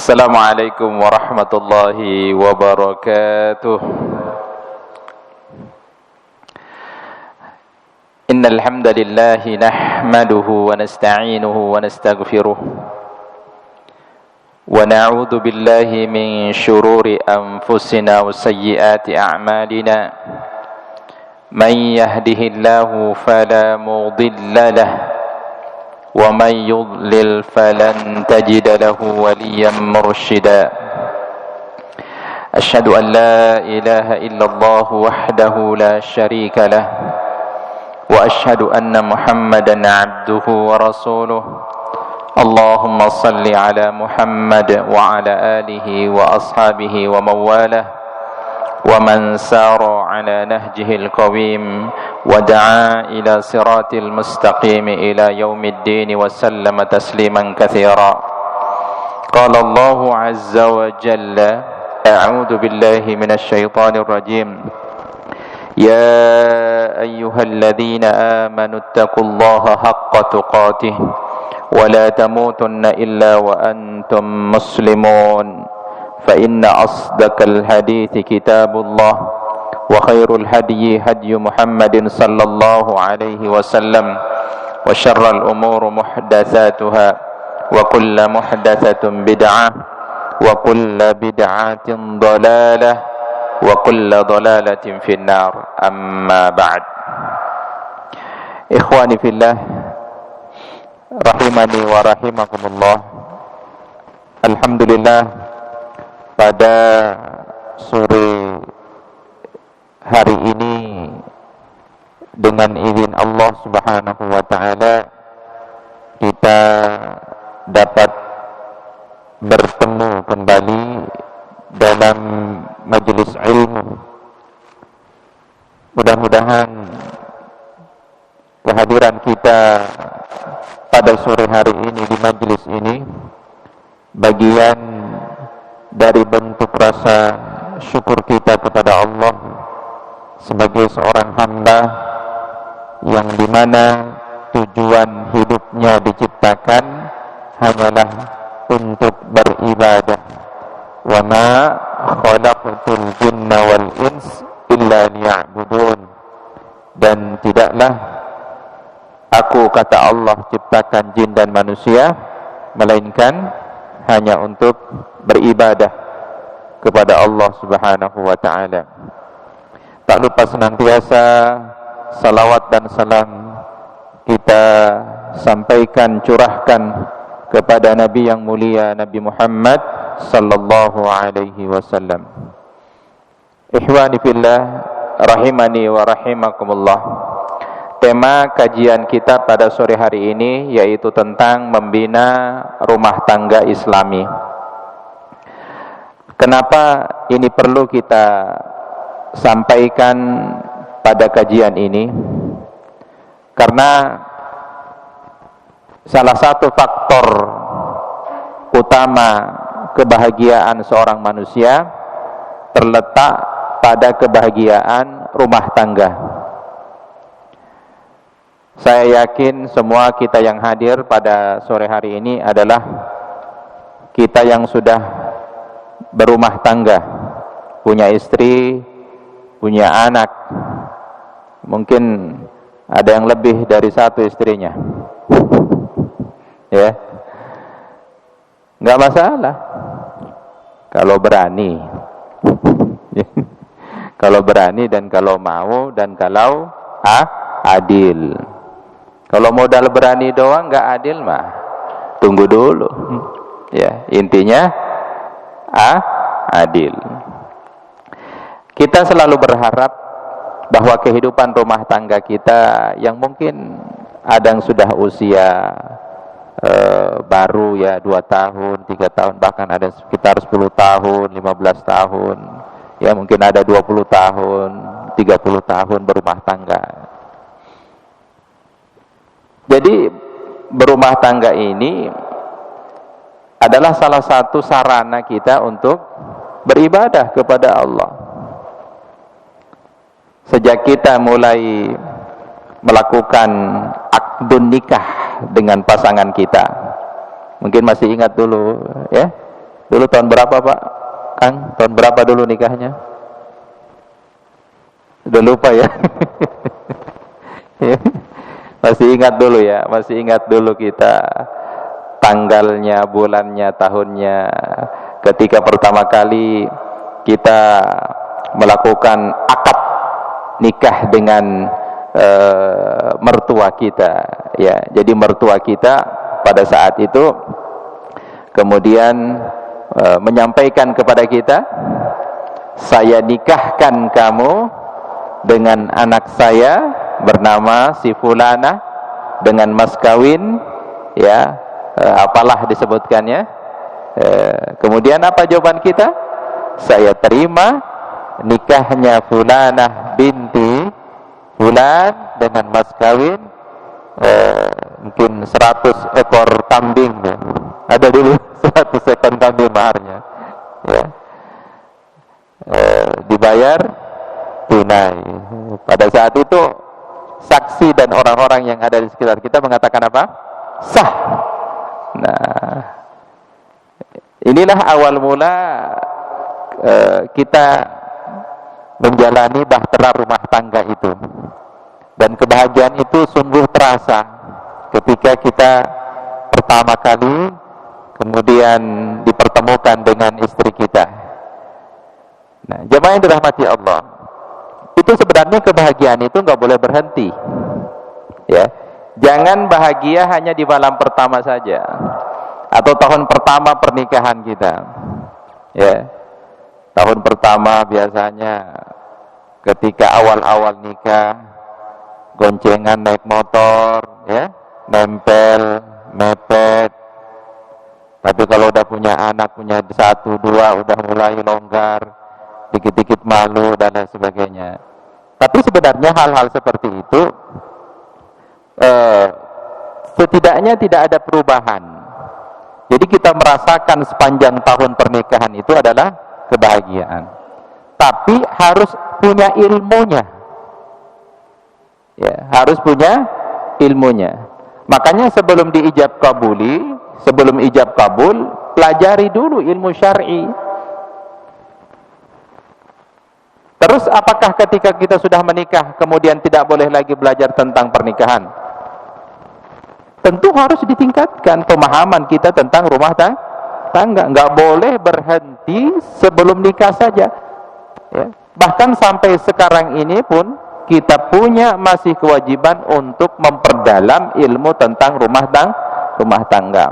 Assalamualaikum warahmatullahi wabarakatuh. Innal hamdalillah nahmaduhu wa nasta'inuhu wa nastaghfiruh wa na'udzu billahi min shururi anfusina wa sayyiati a'malina. Man yahdihillahu fala mudilla lahu ومن يضلل فلن تجد له وليا مرشدا أشهد أن لا إله إلا الله وحده لا شريك له وأشهد أن محمدا عبده ورسوله اللهم صل على محمد وعلى آله وأصحابه ومن والاه ومن سار على نهجه القويم ودعا إلى صراط المستقيم إلى يوم الدين وسلم تسليما كثيرا قال الله عز وجل أعوذ بالله من الشيطان الرجيم يا أيها الذين آمنوا اتقوا الله حق تقاته ولا تموتن إلا وأنتم مسلمون فإن أصدق الحديث كتاب الله وخير الهدي هدي محمد صلى الله عليه وسلم وشر الأمور محدثاتها وكل محدثة بدعة وكل بدعة ضلالة وكل ضلالة في النار أما بعد إخواني في الله rahimani wa rahimakumullah. Alhamdulillah, pada sore hari ini dengan izin Allah Subhanahu wa taala kita dapat bertemu kembali dalam majelis ilmu. Mudah-mudahan kehadiran kita pada sore hari ini di majelis ini bagian dari bentuk rasa syukur kita kepada Allah sebagai seorang hamba yang dimana tujuan hidupnya diciptakan hanyalah untuk beribadah. Wa ma khalaqtul jinna wal ins illa liya'budun. Dan tidaklah aku, kata Allah, ciptakan jin dan manusia melainkan hanya untuk beribadah kepada Allah Subhanahu wa taala. Tak lupa senantiasa salawat dan salam kita sampaikan, curahkan kepada Nabi yang mulia, Nabi Muhammad sallallahu alaihi wasallam. Ikhwani fillah rahimani wa rahimakumullah. Tema kajian kita pada sore hari ini yaitu tentang membina rumah tangga Islami. Kenapa ini perlu kita sampaikan pada kajian ini? Karena salah satu faktor utama kebahagiaan seorang manusia terletak pada kebahagiaan rumah tangga. Saya yakin semua kita yang hadir pada sore hari ini adalah kita yang sudah berumah tangga, punya istri, punya anak. Mungkin ada yang lebih dari satu istrinya. Ya. Enggak masalah. Kalau berani. Kalau berani dan kalau mau dan kalau adil. Kalau modal berani doang nggak adil mah, tunggu dulu. Ya, intinya adil. Kita selalu berharap bahwa kehidupan rumah tangga kita yang mungkin ada yang sudah usia baru ya 2 tahun, 3 tahun, bahkan ada sekitar 10 tahun, 15 tahun. Ya mungkin ada 20 tahun, 30 tahun berumah tangga. Jadi berumah tangga ini adalah salah satu sarana kita untuk beribadah kepada Allah. Sejak kita mulai melakukan akdun nikah dengan pasangan kita, mungkin masih ingat dulu ya, Dulu tahun berapa Pak Kang? Tahun berapa dulu nikahnya? Udah lupa ya. Masih ingat dulu ya, masih ingat dulu kita tanggalnya, bulannya, tahunnya ketika pertama kali kita melakukan akad nikah dengan mertua kita ya. Jadi mertua kita pada saat itu kemudian menyampaikan kepada kita, saya nikahkan kamu dengan anak saya bernama si Fulana dengan mas kawin ya, apalah disebutkannya. Kemudian apa jawaban kita? Saya terima nikahnya Fulanah binti Fulan dengan mas kawin mungkin 100 ekor kambing ya. Ada dulu 100 ekor kambing maharnya ya. Dibayar tunai. Pada saat itu saksi dan orang-orang yang ada di sekitar kita mengatakan apa? Sah. Nah, inilah awal mula kita menjalani bahtera rumah tangga itu, dan kebahagiaan itu sungguh terasa ketika kita pertama kali kemudian dipertemukan dengan istri kita. Nah, jemaah yang dirahmati Allah, itu sebenarnya kebahagiaan itu nggak boleh berhenti ya. Jangan bahagia hanya di malam pertama saja atau tahun pertama pernikahan kita ya. Tahun pertama biasanya ketika awal-awal nikah, goncengan naik motor ya, nempel, mepet. Tapi kalau udah punya anak, punya 1, 2, udah mulai longgar, dikit-dikit malu dan lain sebagainya. Tapi sebenarnya hal-hal seperti itu setidaknya tidak ada perubahan. Jadi kita merasakan sepanjang tahun pernikahan itu adalah kebahagiaan, tapi harus punya ilmunya ya, harus punya ilmunya. Makanya sebelum diijab kabuli, sebelum ijab kabul, pelajari dulu ilmu syar'i. Terus apakah ketika kita sudah menikah kemudian tidak boleh lagi belajar tentang pernikahan? Tentu harus ditingkatkan pemahaman kita tentang rumah tangga. Nggak boleh berhenti sebelum nikah saja ya. Bahkan sampai sekarang ini pun kita punya masih kewajiban untuk memperdalam ilmu tentang rumah tangga.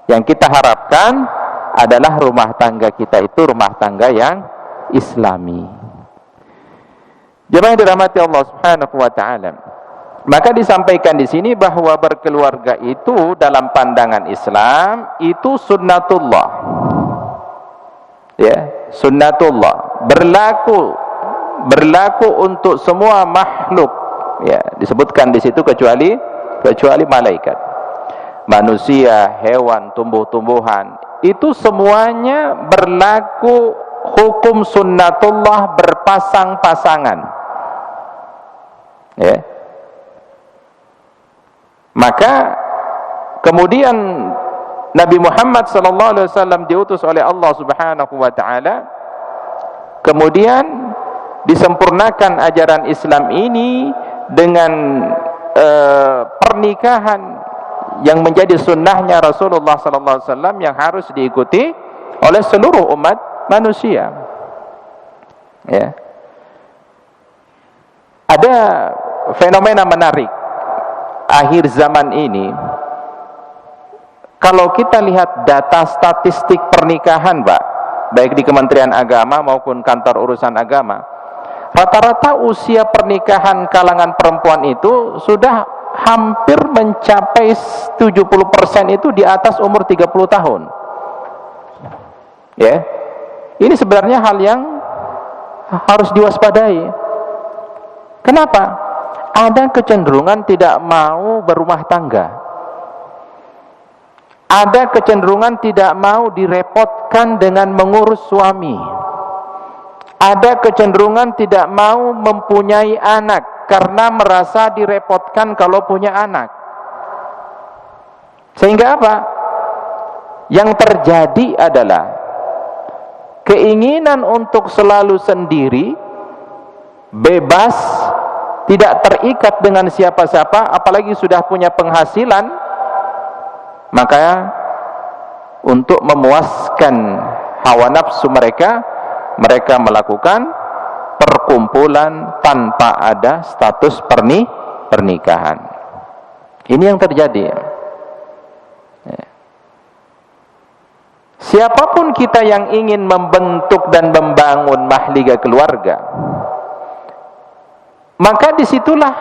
Yang kita harapkan adalah rumah tangga kita itu rumah tangga yang islami. Jemaah yang dirahmati Allah Subhanahu wa taala, maka disampaikan di sini bahwa berkeluarga itu dalam pandangan Islam itu sunnatullah. Ya, sunnatullah. Berlaku untuk semua makhluk. Ya, disebutkan di situ kecuali malaikat. Manusia, hewan, tumbuh-tumbuhan, itu semuanya berlaku hukum sunnatullah berpasang-pasangan. Ya. Maka kemudian Nabi Muhammad SAW diutus oleh Allah Subhanahu wa taala, kemudian disempurnakan ajaran Islam ini dengan pernikahan yang menjadi sunnahnya Rasulullah SAW yang harus diikuti oleh seluruh umat manusia. Ya. Ada fenomena menarik akhir zaman ini. Kalau kita lihat data statistik pernikahan, Pak, baik di Kementerian Agama maupun kantor urusan agama, rata-rata usia pernikahan kalangan perempuan itu sudah hampir mencapai 70% itu di atas umur 30 tahun. Ya. Ini sebenarnya hal yang harus diwaspadai. Kenapa? Ada kecenderungan tidak mau berumah tangga. Ada kecenderungan tidak mau direpotkan dengan mengurus suami. Ada kecenderungan tidak mau mempunyai anak karena merasa direpotkan kalau punya anak. Sehingga apa? Yang terjadi adalah keinginan untuk selalu sendiri, bebas, tidak terikat dengan siapa-siapa, apalagi sudah punya penghasilan, maka untuk memuaskan hawa nafsu mereka, mereka melakukan perkumpulan tanpa ada status pernikahan. Ini yang terjadi. Siapapun kita yang ingin membentuk dan membangun mahliga keluarga, maka disitulah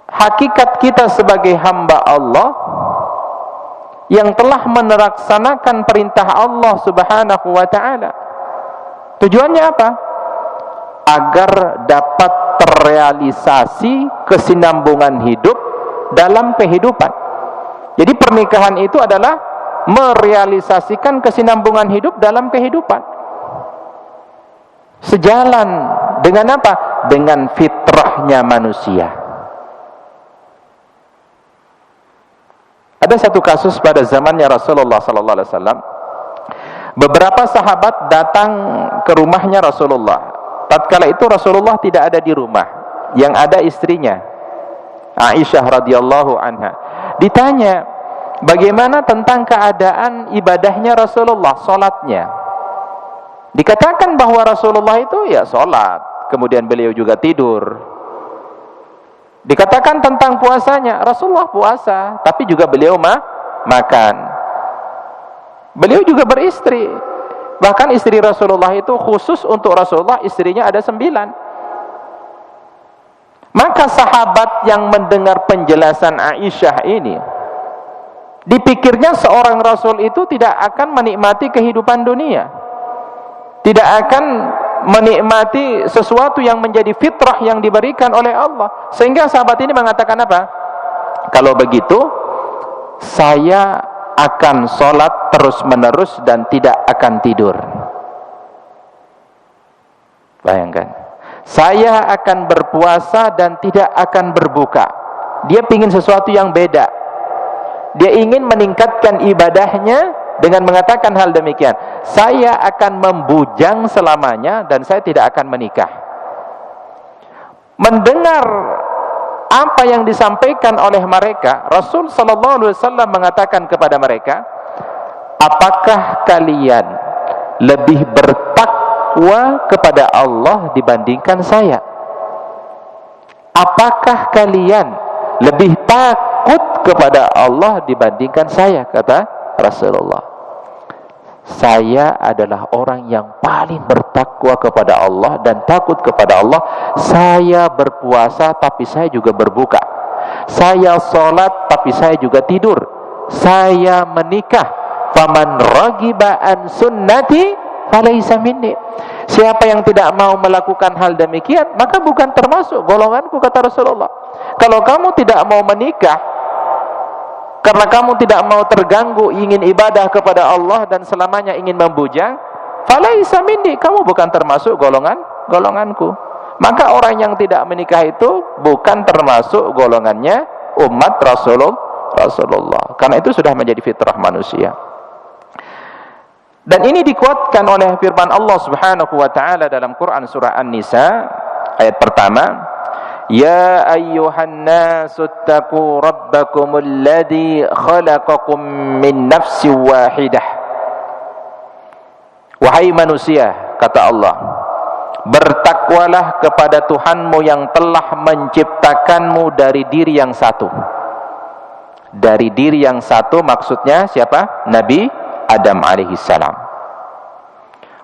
hakikat kita sebagai hamba Allah yang telah melaksanakan perintah Allah Subhanahu wa ta'ala. Tujuannya apa? Agar dapat terrealisasi kesinambungan hidup dalam kehidupan. Jadi pernikahan itu adalah merealisasikan kesinambungan hidup dalam kehidupan. Sejalan dengan apa? Dengan fitrahnya manusia. Ada satu kasus pada zamannya Rasulullah sallallahu alaihi wasallam. Beberapa sahabat datang ke rumahnya Rasulullah. Tatkala itu Rasulullah tidak ada di rumah, yang ada istrinya Aisyah radhiyallahu anha. Ditanya, bagaimana tentang keadaan ibadahnya Rasulullah, salatnya? Dikatakan bahwa Rasulullah itu ya salat, kemudian beliau juga tidur. Dikatakan tentang puasanya, Rasulullah puasa, tapi juga beliau makan. Beliau juga beristri. Bahkan istri Rasulullah itu khusus untuk Rasulullah, istrinya ada 9. Maka sahabat yang mendengar penjelasan Aisyah ini, dipikirnya seorang Rasul itu tidak akan menikmati kehidupan dunia, tidak akan menikmati sesuatu yang menjadi fitrah yang diberikan oleh Allah. Sehingga sahabat ini mengatakan apa? Kalau begitu, saya akan sholat terus menerus dan tidak akan tidur. Bayangkan, saya akan berpuasa dan tidak akan berbuka. Dia ingin sesuatu yang beda. Dia ingin meningkatkan ibadahnya dengan mengatakan hal demikian. Saya akan membujang selamanya dan saya tidak akan menikah. Mendengar apa yang disampaikan oleh mereka, Rasul sallallahu alaihi wasallam mengatakan kepada mereka, apakah kalian lebih bertakwa kepada Allah dibandingkan saya? Apakah kalian lebih takut kepada Allah dibandingkan saya? Kata Rasulullah, saya adalah orang yang paling bertakwa kepada Allah dan takut kepada Allah. Saya berpuasa tapi saya juga berbuka. Saya sholat tapi saya juga tidur. Saya menikah. Faman ragiba an sunnati falaysa minni. Siapa yang tidak mau melakukan hal demikian, maka bukan termasuk golonganku, kata Rasulullah. Kalau kamu tidak mau menikah karena kamu tidak mau terganggu ingin ibadah kepada Allah dan selamanya ingin membujang, falaisa minni, kamu bukan termasuk golonganku. Maka orang yang tidak menikah itu bukan termasuk golongannya umat Rasulullah. Karena itu sudah menjadi fitrah manusia. Dan ini dikuatkan oleh firman Allah Subhanahu wa taala dalam Quran surah An-Nisa ayat pertama, ya ayyuhan nasu attaqu rabbakumul ladzi khalaqakum min nafsin wahidah. Wahai manusia, kata Allah, bertakwalah kepada Tuhanmu yang telah menciptakanmu dari diri yang satu. Dari diri yang satu maksudnya siapa? Nabi Adam alaihissalam.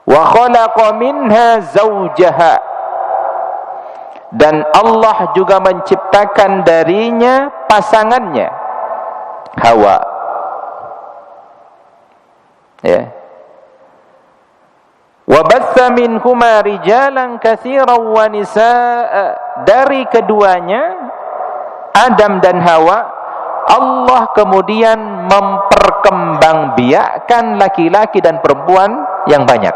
Wa khalaqa minha zawjaha, dan Allah juga menciptakan darinya pasangannya, Hawa. Ya. Wa batsa minhuma rijalan katsiran wa nisaa, dari keduanya Adam dan Hawa Allah kemudian memperkembangbiakkan laki-laki dan perempuan yang banyak.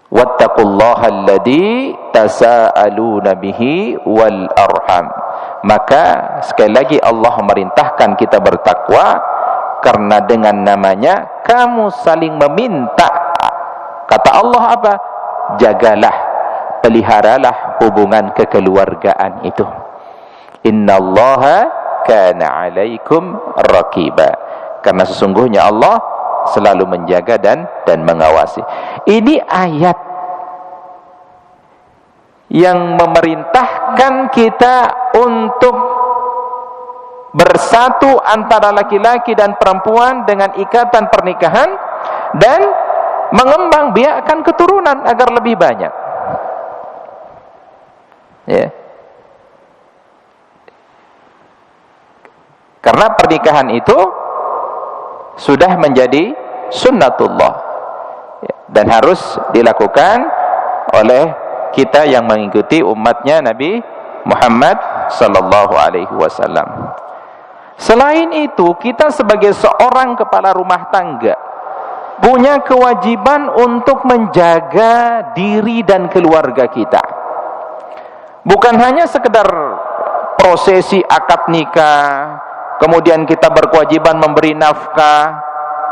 Wattaqullaha alladzi tasaaluna bihi wal arham. Maka sekali lagi Allah memerintahkan kita bertakwa, karena dengan namanya kamu saling meminta. Kata Allah apa? Jagalah, peliharalah hubungan kekeluargaan itu. Innallaha kana 'alaikum raqiba. Karena sesungguhnya Allah selalu menjaga dan mengawasi. Ini ayat yang memerintahkan kita untuk bersatu antara laki-laki dan perempuan dengan ikatan pernikahan dan mengembangbiakkan keturunan agar lebih banyak. Ya. Karena pernikahan itu sudah menjadi sunnatullah, ya, dan harus dilakukan oleh kita yang mengikuti umatnya Nabi Muhammad sallallahu alaihi wasallam. Selain itu, kita sebagai seorang kepala rumah tangga punya kewajiban untuk menjaga diri dan keluarga kita. Bukan hanya sekedar prosesi akad nikah, kemudian kita berkewajiban memberi nafkah,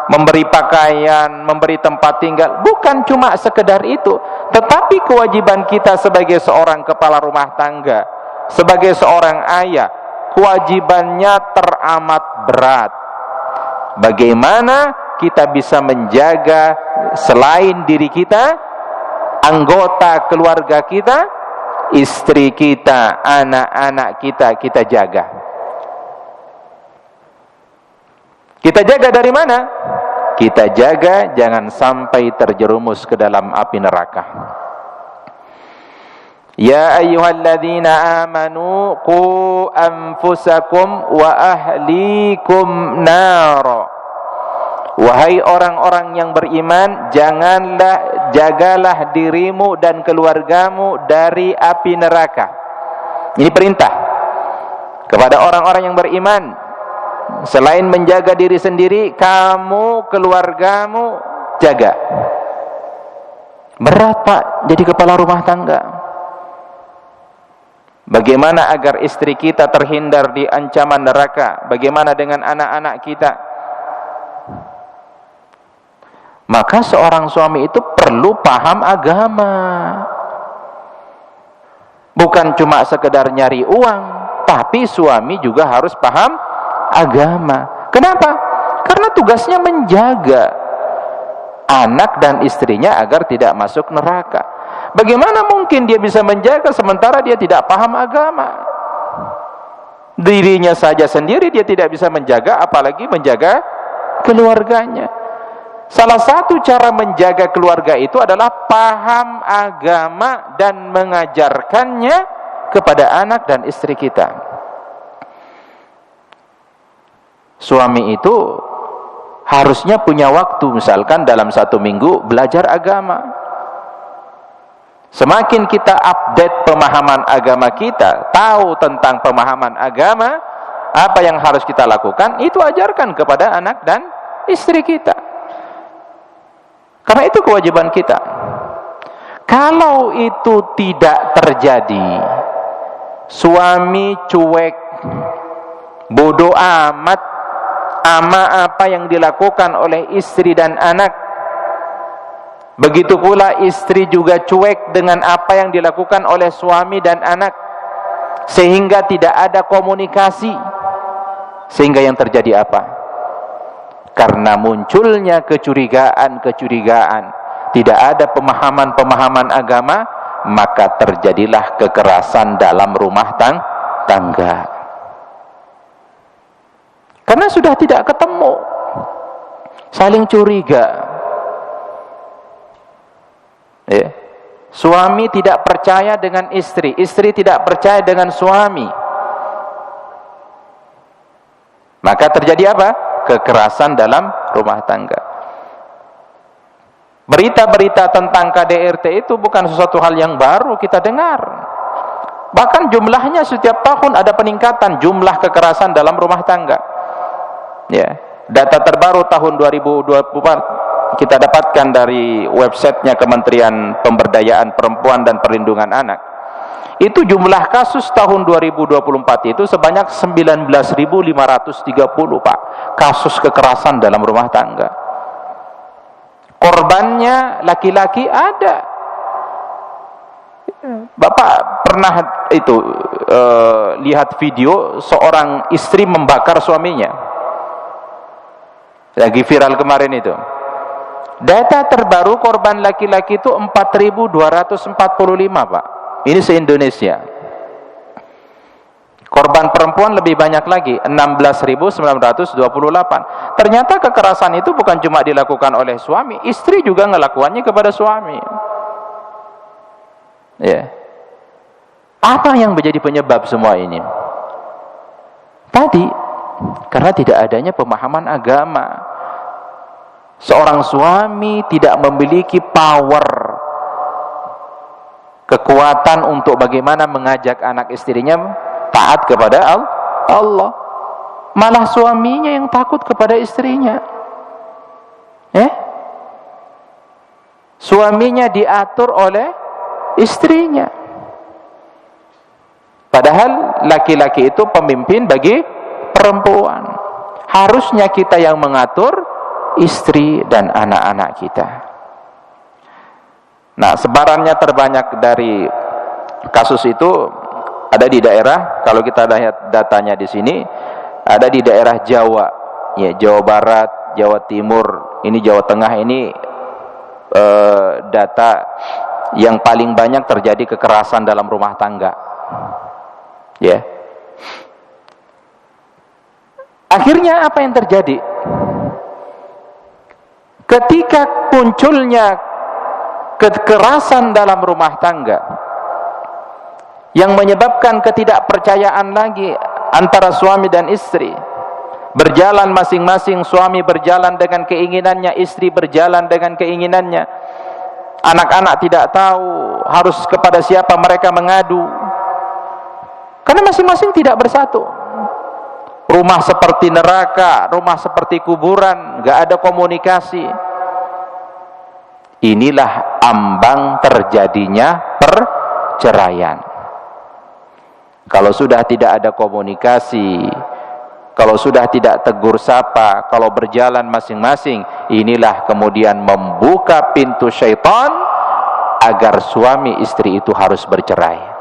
memberi pakaian, memberi tempat tinggal. Bukan cuma sekedar itu, tetapi kewajiban kita sebagai seorang kepala rumah tangga, sebagai seorang ayah, kewajibannya teramat berat. Bagaimana kita bisa menjaga selain diri kita, anggota keluarga kita, istri kita, anak-anak kita, kita jaga. Kita jaga dari mana? Kita jaga jangan sampai terjerumus ke dalam api neraka. Ya ayyuhalladzina amanu qu anfusakum wa ahlikum nara. Wahai orang-orang yang beriman, jagalah dirimu dan keluargamu dari api neraka. Ini perintah kepada orang-orang yang beriman. Selain menjaga diri sendiri, kamu, keluargamu jaga. Berat, Pak, jadi kepala rumah tangga. Bagaimana agar istri kita terhindar di ancaman neraka? Bagaimana dengan anak-anak kita? Maka seorang suami itu perlu paham agama. Bukan cuma sekedar nyari uang, tapi suami juga harus paham agama. Kenapa? Karena tugasnya menjaga anak dan istrinya agar tidak masuk neraka. Bagaimana mungkin dia bisa menjaga sementara dia tidak paham agama? Dirinya saja sendiri dia tidak bisa menjaga, apalagi menjaga keluarganya. Salah satu cara menjaga keluarga itu adalah paham agama dan mengajarkannya kepada anak dan istri kita. Suami itu harusnya punya waktu, misalkan dalam 1 minggu belajar agama. Semakin kita update pemahaman agama kita, tahu tentang pemahaman agama, apa yang harus kita lakukan, itu ajarkan kepada anak dan istri kita. Karena itu kewajiban kita. Kalau itu tidak terjadi, suami cuek, bodoh amat sama apa yang dilakukan oleh istri dan anak, begitu pula istri juga cuek dengan apa yang dilakukan oleh suami dan anak, sehingga tidak ada komunikasi. Sehingga yang terjadi apa? Karena munculnya kecurigaan, tidak ada pemahaman agama, maka terjadilah kekerasan dalam rumah tangga. Karena sudah tidak ketemu, saling curiga. Ya. Suami tidak percaya dengan istri, istri tidak percaya dengan suami. Maka terjadi apa? Kekerasan dalam rumah tangga. Berita-berita tentang KDRT itu bukan sesuatu hal yang baru kita dengar. Bahkan jumlahnya setiap tahun ada peningkatan jumlah kekerasan dalam rumah tangga. Ya, data terbaru tahun 2024 kita dapatkan dari websitenya Kementerian Pemberdayaan Perempuan dan Perlindungan Anak. Itu jumlah kasus tahun 2024 itu sebanyak 19.530, Pak. Kasus kekerasan dalam rumah tangga. Korbannya laki-laki ada. Bapak pernah itu lihat video seorang istri membakar suaminya. Lagi viral kemarin itu. Data terbaru korban laki-laki itu 4.245, Pak. Ini se-Indonesia. Korban perempuan lebih banyak lagi, 16.928. Ternyata kekerasan itu bukan cuma dilakukan oleh suami, istri juga ngelakuannya kepada suami. Ya. Apa yang menjadi penyebab semua ini? Tadi, karena tidak adanya pemahaman agama. Seorang suami tidak memiliki power, kekuatan untuk bagaimana mengajak anak istrinya taat kepada Allah. Malah suaminya yang takut kepada istrinya. Suaminya diatur oleh istrinya. Padahal laki-laki itu pemimpin bagi perempuan. Harusnya kita yang mengatur istri dan anak-anak kita. Nah, sebarannya terbanyak dari kasus itu ada di daerah, kalau kita lihat datanya di sini, ada di daerah Jawa, ya, Jawa Barat, Jawa Timur, ini Jawa Tengah, ini data yang paling banyak terjadi kekerasan dalam rumah tangga. Ya. Akhirnya apa yang terjadi? Ketika munculnya kekerasan dalam rumah tangga yang menyebabkan ketidakpercayaan lagi antara suami dan istri, berjalan masing-masing, suami berjalan dengan keinginannya, istri berjalan dengan keinginannya, anak-anak tidak tahu harus kepada siapa mereka mengadu karena masing-masing tidak bersatu. Rumah seperti neraka, rumah seperti kuburan, gak ada komunikasi. Inilah ambang terjadinya perceraian. Kalau sudah tidak ada komunikasi, kalau sudah tidak tegur sapa, kalau berjalan masing-masing, inilah kemudian membuka pintu syaitan agar suami istri itu harus bercerai.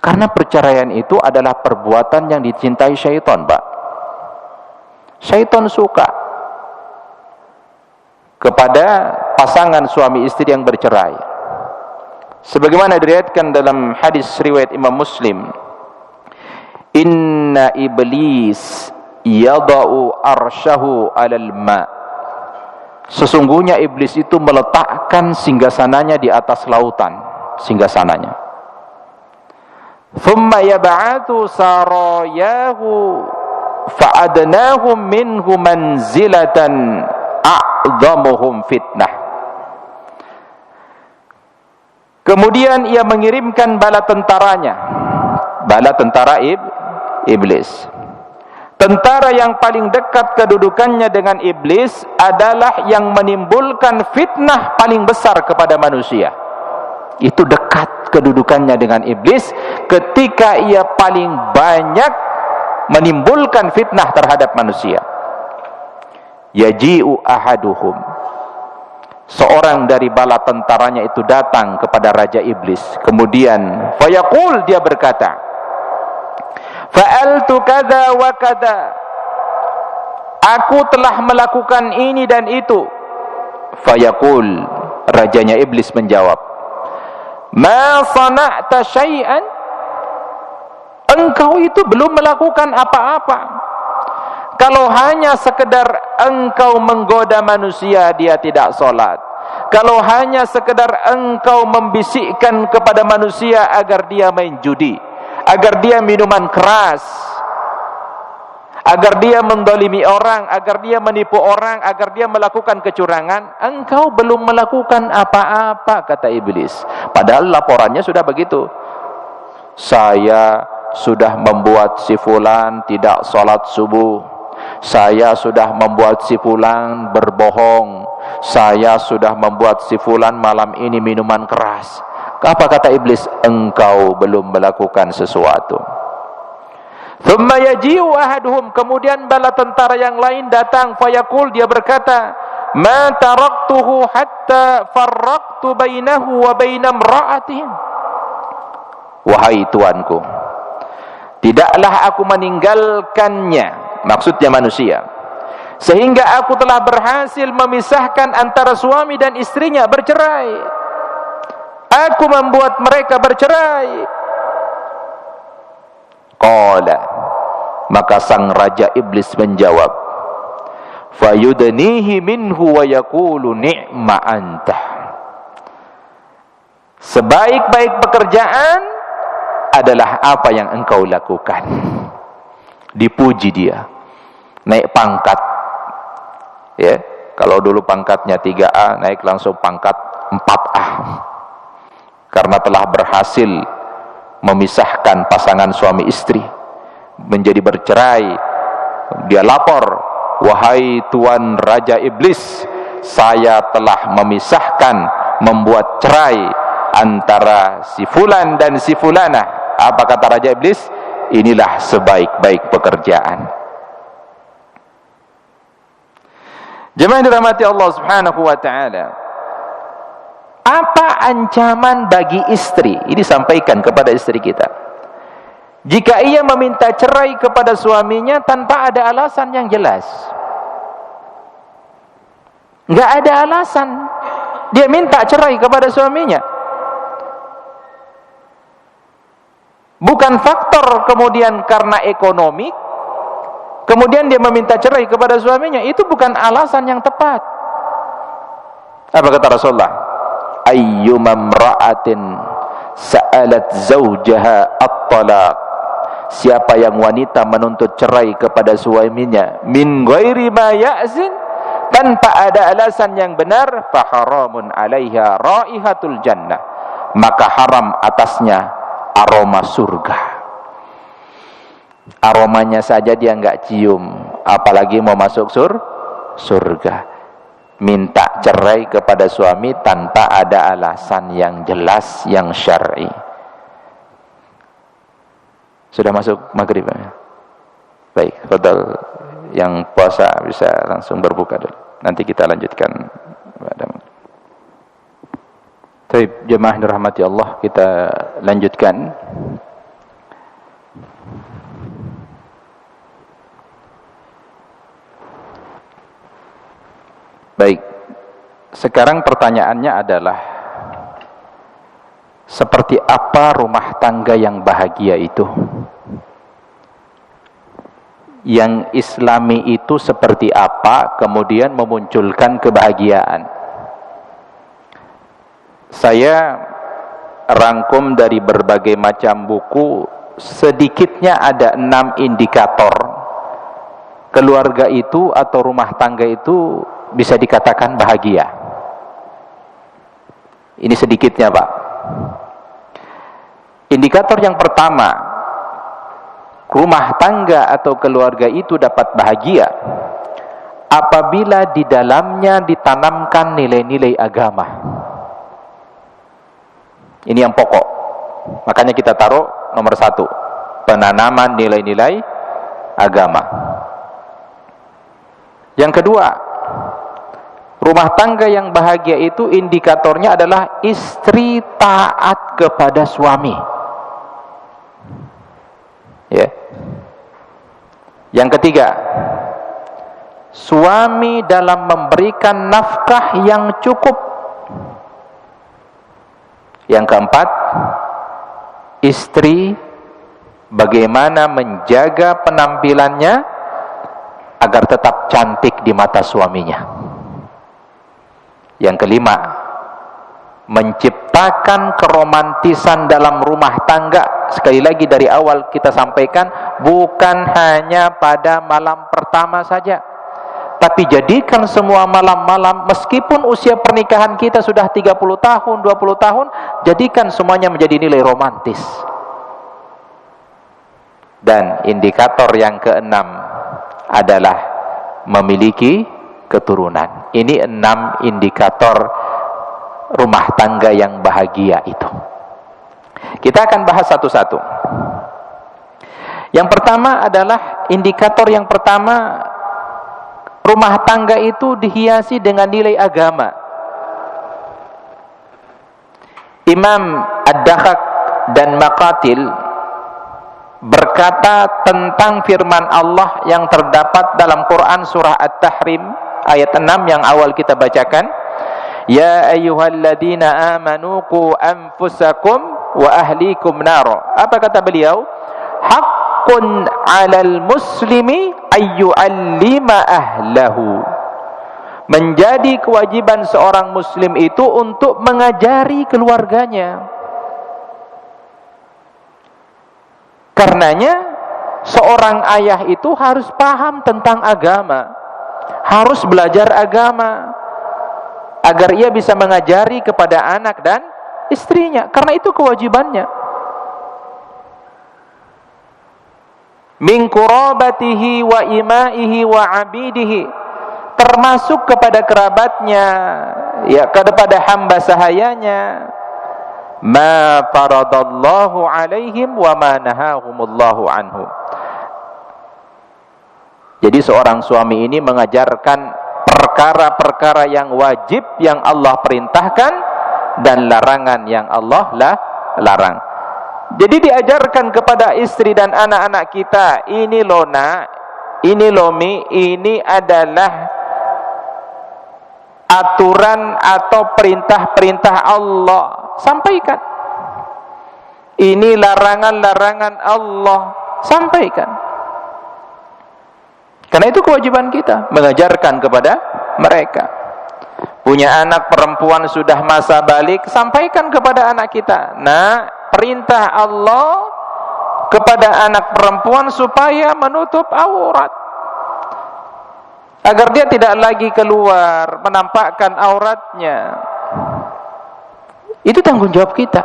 Karena perceraian itu adalah perbuatan yang dicintai syaitan, Pak. Syaitan suka kepada pasangan suami istri yang bercerai. Sebagaimana diriwayatkan dalam hadis riwayat Imam Muslim, inna iblis yada'u arsyahu 'alal ma'. Sesungguhnya iblis itu meletakkan singgasananya di atas lautan, singgasananya. Thumma yab'athu sarayahu fa'adnahum minhu manzilatan a'dhamuhum fitnah. Kemudian ia mengirimkan bala tentaranya, bala tentara iblis. Tentara yang paling dekat kedudukannya dengan iblis adalah yang menimbulkan fitnah paling besar kepada manusia. Itu dekat kedudukannya dengan iblis ketika ia paling banyak menimbulkan fitnah terhadap manusia. Yaji'u ahaduhum, seorang dari bala tentaranya itu datang kepada Raja Iblis. Kemudian fayaqul, dia berkata, fa'altu kada wa kada, aku telah melakukan ini dan itu. Fayaqul, rajanya Iblis menjawab, ma sana'ta syai'an, engkau itu belum melakukan apa-apa. Kalau hanya sekedar engkau menggoda manusia, dia tidak sholat. Kalau hanya sekedar engkau membisikkan kepada manusia agar dia main judi, agar dia minuman keras, agar dia mendolimi orang, agar dia menipu orang, agar dia melakukan kecurangan, engkau belum melakukan apa-apa, kata iblis. Padahal laporannya sudah begitu. Saya sudah membuat si fulan tidak sholat subuh, saya sudah membuat si fulan berbohong, saya sudah membuat si fulan malam ini minuman keras. Apa kata iblis? Engkau belum melakukan sesuatu. Thumma yaji'u ahaduhum, kemudian bala tentara yang lain datang, fayaqul, dia berkata, ma taraktuhu hatta farraqtu bainahu wa baina imra'atihi. Wahai tuanku, tidaklah aku meninggalkannya, maksudnya manusia, sehingga aku telah berhasil memisahkan antara suami dan istrinya bercerai. Aku membuat mereka bercerai. Qala, maka sang raja iblis menjawab, fayudnihi minhu wa yaqulu ni'ma anta. Sebaik-baik pekerjaan adalah apa yang engkau lakukan. Dipuji dia, naik pangkat. Ya, kalau dulu pangkatnya 3A, naik langsung pangkat 4A. Karena telah berhasil memisahkan pasangan suami istri, menjadi bercerai. Dia lapor, wahai tuan raja iblis, saya telah memisahkan, membuat cerai antara si fulan dan si fulanah. Apa kata raja iblis? Inilah sebaik-baik pekerjaan. Jemaah dirahmati Allah Subhanahu wa taala. Apa ancaman bagi istri? Ini disampaikan kepada istri kita. Jika ia meminta cerai kepada suaminya tanpa ada alasan yang jelas. Enggak ada alasan. Dia minta cerai kepada suaminya. Bukan faktor kemudian karena ekonomi, kemudian dia meminta cerai kepada suaminya, itu bukan alasan yang tepat. Apa kata Rasulullah? Ayyuma imra'atin sa'alat zawjaha at-talaq, siapa yang wanita menuntut cerai kepada suaminya min ghairi ma ya'zin, tanpa ada alasan yang benar, fa haramun 'alaiha raihatul jannah, maka haram atasnya aroma surga. Aromanya saja dia enggak cium, apalagi mau masuk surga. Minta cerai kepada suami tanpa ada alasan yang jelas, yang syar'i. Sudah masuk maghrib ya? Baik, fadal, yang puasa bisa langsung berbuka dulu. Nanti kita lanjutkan pada maghrib. Baik, jemaah dirahmati Allah, kita lanjutkan. Baik, sekarang pertanyaannya adalah, seperti apa rumah tangga yang bahagia itu? Yang islami itu seperti apa, kemudian memunculkan kebahagiaan? Saya rangkum dari berbagai macam buku, sedikitnya ada 6 indikator keluarga itu atau rumah tangga itu bisa dikatakan bahagia. Ini sedikitnya, Pak. Indikator yang pertama, rumah tangga atau keluarga itu dapat bahagia apabila di dalamnya ditanamkan nilai-nilai agama. Ini yang pokok. Makanya kita taruh nomor 1, penanaman nilai-nilai agama. Yang kedua, rumah tangga yang bahagia itu indikatornya adalah istri taat kepada suami. Ya. Yang ketiga, suami dalam memberikan nafkah yang cukup. Yang keempat, istri bagaimana menjaga penampilannya agar tetap cantik di mata suaminya. Yang kelima, menciptakan keromantisan dalam rumah tangga. Sekali lagi dari awal kita sampaikan, bukan hanya pada malam pertama saja, tapi jadikan semua malam-malam, meskipun usia pernikahan kita sudah 30 tahun, 20 tahun, jadikan semuanya menjadi nilai romantis. Dan indikator yang keenam adalah memiliki keturunan. Ini 6 indikator rumah tangga yang bahagia itu. Kita akan bahas satu-satu. Yang pertama adalah indikator yang pertama, rumah tangga itu dihiasi dengan nilai agama. Imam Ad-Dakhak dan Maqatil berkata tentang firman Allah yang terdapat dalam Quran surah At-Tahrim ayat 6 yang awal kita bacakan, ya ayyuhalladzina amanu qu anfusakum wa ahlikum nara. Apa kata beliau? Haqqun 'alal muslimi ayyu'allima ahlahu. Menjadi kewajiban seorang muslim itu untuk mengajari keluarganya. Karenanya seorang ayah itu harus paham tentang agama, harus belajar agama agar ia bisa mengajari kepada anak dan istrinya, karena itu kewajibannya. Min qurabatihi wa imaihi wa abidihi, termasuk kepada kerabatnya, ya, kepada hamba sahayanya. Ma faradallahu alaihim wa ma nahahumullahu anhu. Jadi seorang suami ini mengajarkan perkara-perkara yang wajib yang Allah perintahkan dan larangan yang Allah larang. Jadi diajarkan kepada istri dan anak-anak kita, ini loh nak, ini loh mi, ini adalah aturan atau perintah-perintah Allah. Sampaikan. Ini larangan-larangan Allah. Sampaikan. Karena itu kewajiban kita mengajarkan kepada mereka. Punya anak perempuan sudah masa balik, sampaikan kepada anak kita. Nah, perintah Allah kepada anak perempuan supaya menutup aurat, agar dia tidak lagi keluar menampakkan auratnya. Itu tanggung jawab kita.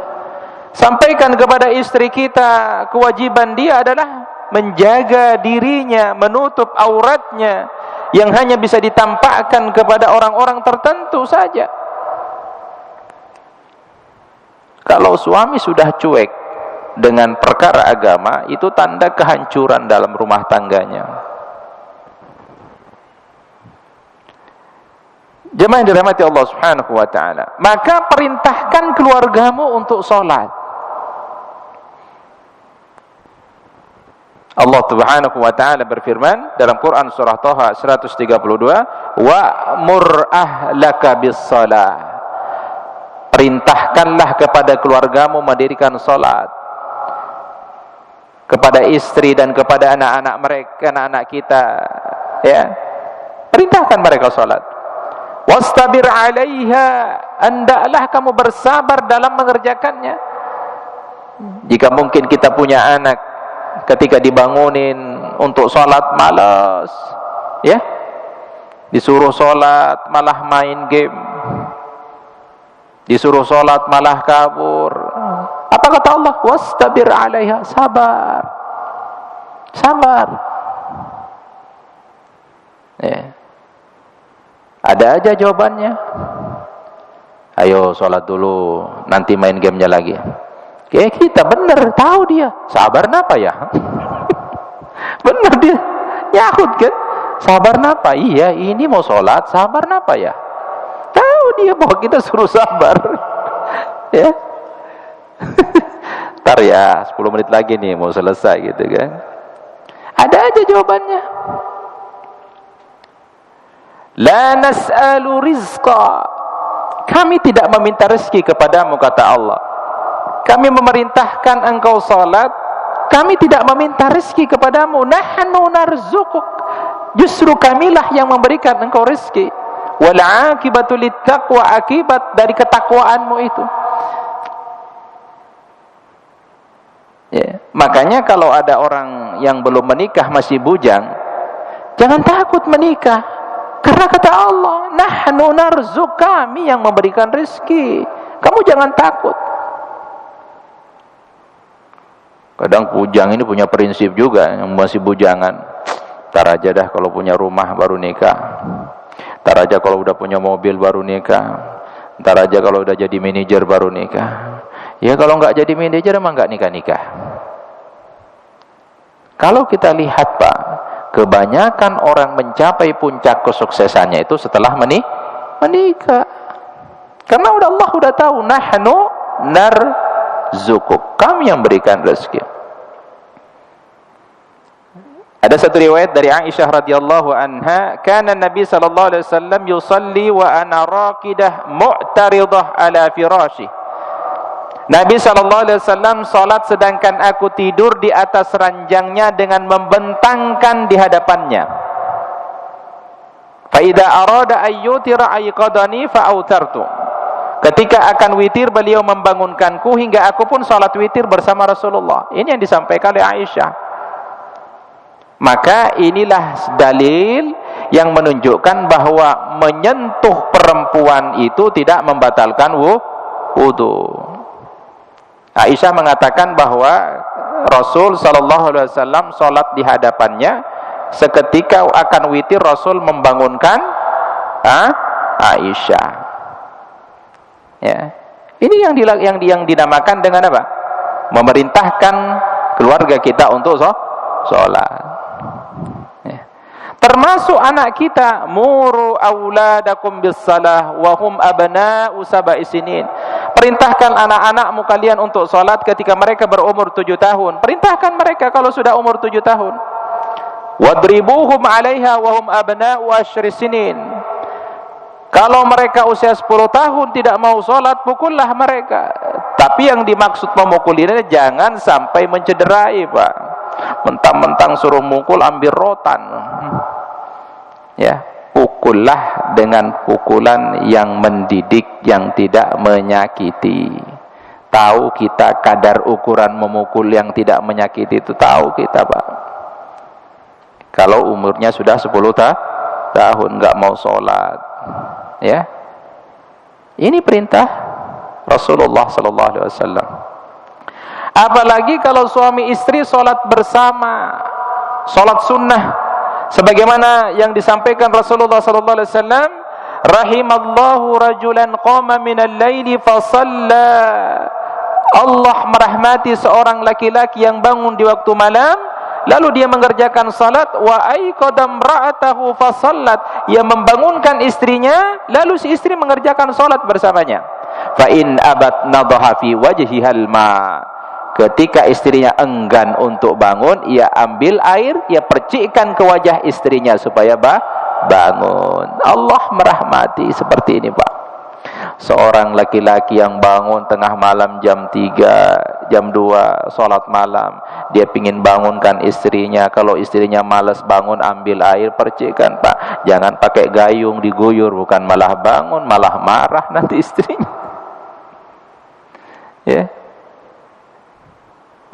Sampaikan kepada istri kita, kewajiban dia adalah menjaga dirinya, menutup auratnya yang hanya bisa ditampakkan kepada orang-orang tertentu saja. Kalau suami sudah cuek dengan perkara agama, itu tanda kehancuran dalam rumah tangganya. Jemaah yang dirahmati Allah Subhanahu wa taala, maka perintahkan keluargamu untuk salat. Allah Subhanahu wa taala berfirman dalam Quran surah Thaha 132, wa'mur ahlaka bis-shalah. Perintahkanlah kepada keluargamu mendirikan salat. Kepada istri dan kepada anak-anak mereka, anak-anak kita, ya. Perintahkan mereka salat. Wastabir 'alaiha, hendaklah kamu bersabar dalam mengerjakannya. Jika mungkin kita punya anak, ketika dibangunin untuk sholat malas, ya, disuruh sholat malah main game, disuruh sholat malah kabur. Apa kata Allah? Wastabir 'alaiha, sabar, sabar, ya. Ada aja jawabannya. Ayo sholat dulu, nanti main gamenya lagi. Kayak kita bener tahu dia. Sabar napa ya? Bener dia nyahut kan? Sabar napa? Iya, ini mau sholat. Sabar napa ya? Tahu dia bahwa kita suruh sabar. Ya. Ntar ya 10 menit lagi nih mau selesai gitu kan. Ada aja jawabannya. La nas'alu rizqa, kami tidak meminta rezeki kepadamu, kata Allah. Kami memerintahkan engkau salat, kami tidak meminta rezeki kepadamu. Nahnu narzuquk, justru kamilah yang memberikan engkau rezeki. Wal 'aqibatu littaqwa, akibat dari ketakwaanmu itu. Ya, makanya kalau ada orang yang belum menikah masih bujang, jangan takut menikah. Karena kata Allah, nahnu narzuq, kami yang memberikan rezeki. Kamu jangan takut. Kadang bujang ini punya prinsip juga, yang masih bujangan. Ntar aja dah kalau punya rumah baru nikah. Ntar aja kalau udah punya mobil baru nikah. Ntar aja kalau udah jadi manajer baru nikah. Ya kalau nggak jadi manajer emang nggak nikah-nikah. Kalau kita lihat Pak, kebanyakan orang mencapai puncak kesuksesannya itu setelah menikah. Karena Allah udah tahu, nahnu narzukuk, kami yang berikan rezeki. Ada satu riwayat dari Aisyah radhiyallahu anha, kana Nabi sallallahu alaihi wasallam yusalli wa ana raqidah mu'taridah ala firashi. Nabi SAW salat sedangkan aku tidur di atas ranjangnya dengan membentangkan di hadapannya. Fa idza arada ayyutira ayqadani fa autartu. Ketika akan witir beliau membangunkanku hingga aku pun salat witir bersama Rasulullah. Ini yang disampaikan oleh Aisyah. Maka inilah dalil yang menunjukkan bahwa menyentuh perempuan itu tidak membatalkan wudu. Aisyah mengatakan bahwa Rasul sallallahu alaihi wasallam salat di hadapannya, seketika akan witir Rasul membangunkan Aisyah. Ya. Ini yang dinamakan dengan apa? Memerintahkan keluarga kita untuk salat. Ya. Termasuk anak kita, muru auladakum bis-shalah wa hum abna'u sab'i sinin. Perintahkan anak-anakmu kalian untuk salat ketika mereka berumur 7 tahun. Perintahkan mereka kalau sudah umur 7 tahun. Wadribuhum 'alaiha wa hum abna'u 10 sinin. Kalau mereka usia 10 tahun tidak mau salat, pukullah mereka. Tapi yang dimaksud memukul ini jangan sampai mencederai, Pak. Mentang-mentang suruh mukul ambil rotan. Ya, pukullah dengan pukulan yang mendidik, yang tidak menyakiti. Tahu kita kadar ukuran memukul yang tidak menyakiti itu, tahu kita Pak. Kalau umurnya sudah 10 tahun nggak mau sholat, ya, ini perintah Rasulullah Sallallahu Alaihi Wasallam. Apalagi kalau suami istri sholat bersama, sholat sunnah, sebagaimana yang disampaikan Rasulullah sallallahu alaihi wasallam, rahimallahu rajulan qama minal laili fa shalla. Allah merahmati seorang laki-laki yang bangun di waktu malam lalu dia mengerjakan salat, wa aiqada imra'atahu fa shallat, ia membangunkan istrinya lalu si istri mengerjakan salat bersamanya. Fa in abat nadha fi wajhihal ma. Ketika istrinya enggan untuk bangun, ia ambil air, ia percikkan ke wajah istrinya supaya bangun. Allah merahmati seperti ini Pak. Seorang laki-laki yang bangun tengah malam jam 3, jam 2 sholat malam, dia pingin bangunkan istrinya. Kalau istrinya malas bangun, ambil air, percikkan Pak. Jangan pakai gayung diguyur, bukan malah bangun, malah marah nanti istrinya. Ya.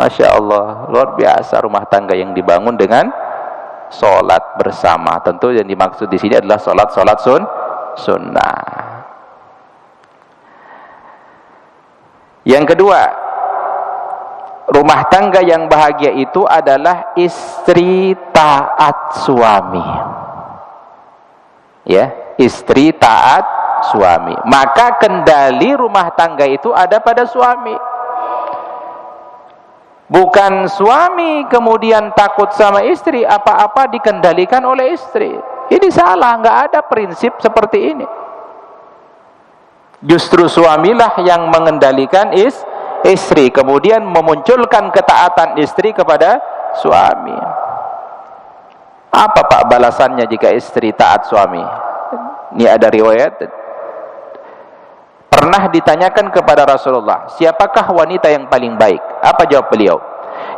Masya Allah, luar biasa rumah tangga yang dibangun dengan sholat bersama. Tentu yang dimaksud di sini adalah sholat sunnah. Yang kedua, rumah tangga yang bahagia itu adalah istri taat suami. Ya, istri taat suami. Maka kendali rumah tangga itu ada pada suami. Bukan suami kemudian takut sama istri, apa-apa dikendalikan oleh istri. Ini salah, nggak ada prinsip seperti ini. Justru suamilah yang mengendalikan istri, kemudian memunculkan ketaatan istri kepada suami. Apa Pak balasannya jika istri taat suami? Ini ada riwayat. Pernah ditanyakan kepada Rasulullah, siapakah wanita yang paling baik? Apa jawab beliau?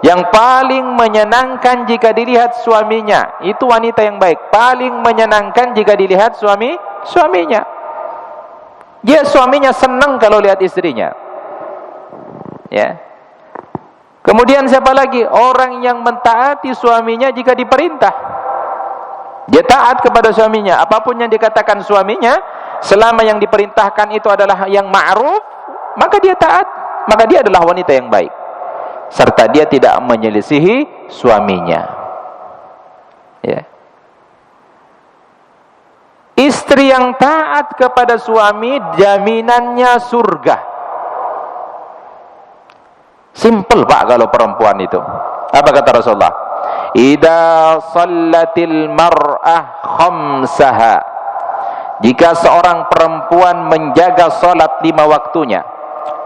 Yang paling menyenangkan jika dilihat suaminya, itu wanita yang baik. Paling menyenangkan jika dilihat suaminya. Dia suaminya senang kalau lihat istrinya. Ya. Kemudian siapa lagi? Orang yang mentaati suaminya jika diperintah. Dia taat kepada suaminya. Apapun yang dikatakan suaminya, selama yang diperintahkan itu adalah yang ma'ruf, maka dia taat, maka dia adalah wanita yang baik. Serta dia tidak menyelisihi suaminya. Ya. Istri yang taat kepada suami, jaminannya surga. Simple Pak kalau perempuan itu. Apa kata Rasulullah? Idza shallatil mar'ah khamsaha, jika seorang perempuan menjaga salat 5 waktunya,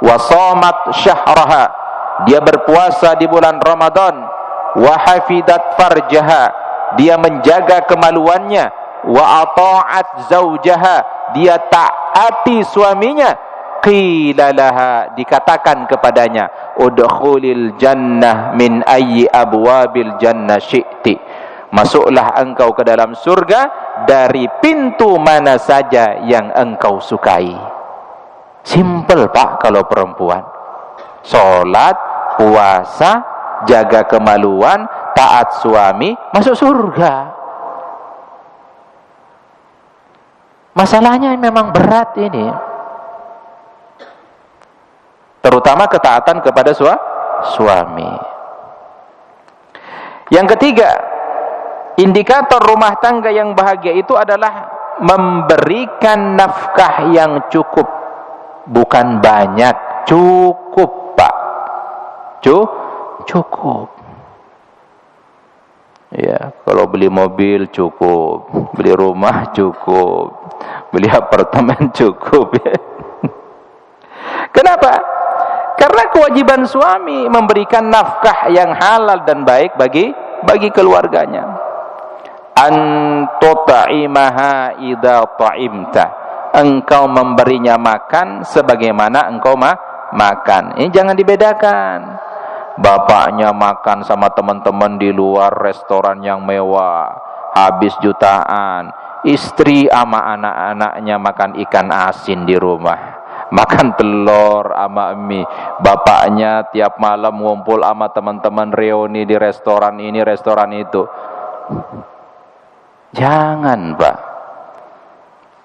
wa shamat syahraha, dia berpuasa di bulan Ramadan, wa hafidat farjaha, dia menjaga kemaluannya, wa ata'at zaujaha, dia taati suaminya, qila laha, dikatakan kepadanya, udkhulil jannah min ayyi abwabil jannah syi'ti, masuklah engkau ke dalam surga dari pintu mana saja yang engkau sukai. Simple Pak kalau perempuan. Salat, puasa, jaga kemaluan, taat suami, masuk surga. Masalahnya memang berat ini, terutama ketaatan kepada suami. Yang ketiga, indikator rumah tangga yang bahagia itu adalah memberikan nafkah yang cukup, bukan banyak, cukup Pak, cukup. Ya, kalau beli mobil cukup, beli rumah cukup, beli apartemen cukup. Ya. Kenapa? Karena kewajiban suami memberikan nafkah yang halal dan baik bagi keluarganya. Antutaimaha idza ta'imta, engkau memberinya makan sebagaimana engkau makan. Ini jangan dibedakan. Bapaknya makan sama teman-teman di luar restoran yang mewah, habis jutaan. Istri sama anak-anaknya makan ikan asin di rumah, makan telur sama mie. Bapaknya tiap malam ngumpul sama teman-teman reuni di restoran ini, restoran itu. Jangan Pak.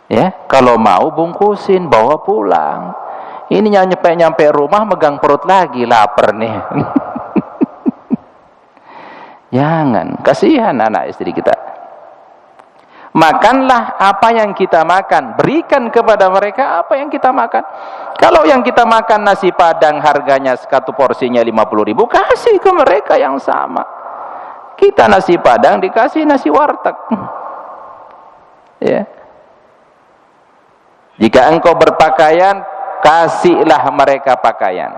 Ya, kalau mau bungkusin, bawa pulang. Ini nyampe rumah megang perut lagi, lapar nih. Jangan, kasihan anak istri kita. Makanlah apa yang kita makan, berikan kepada mereka apa yang kita makan. Kalau yang kita makan nasi padang harganya satu porsinya 50.000, kasih ke mereka yang sama. Kita nasi padang dikasih nasi warteg. Ya. Jika engkau berpakaian, kasihlah mereka pakaian.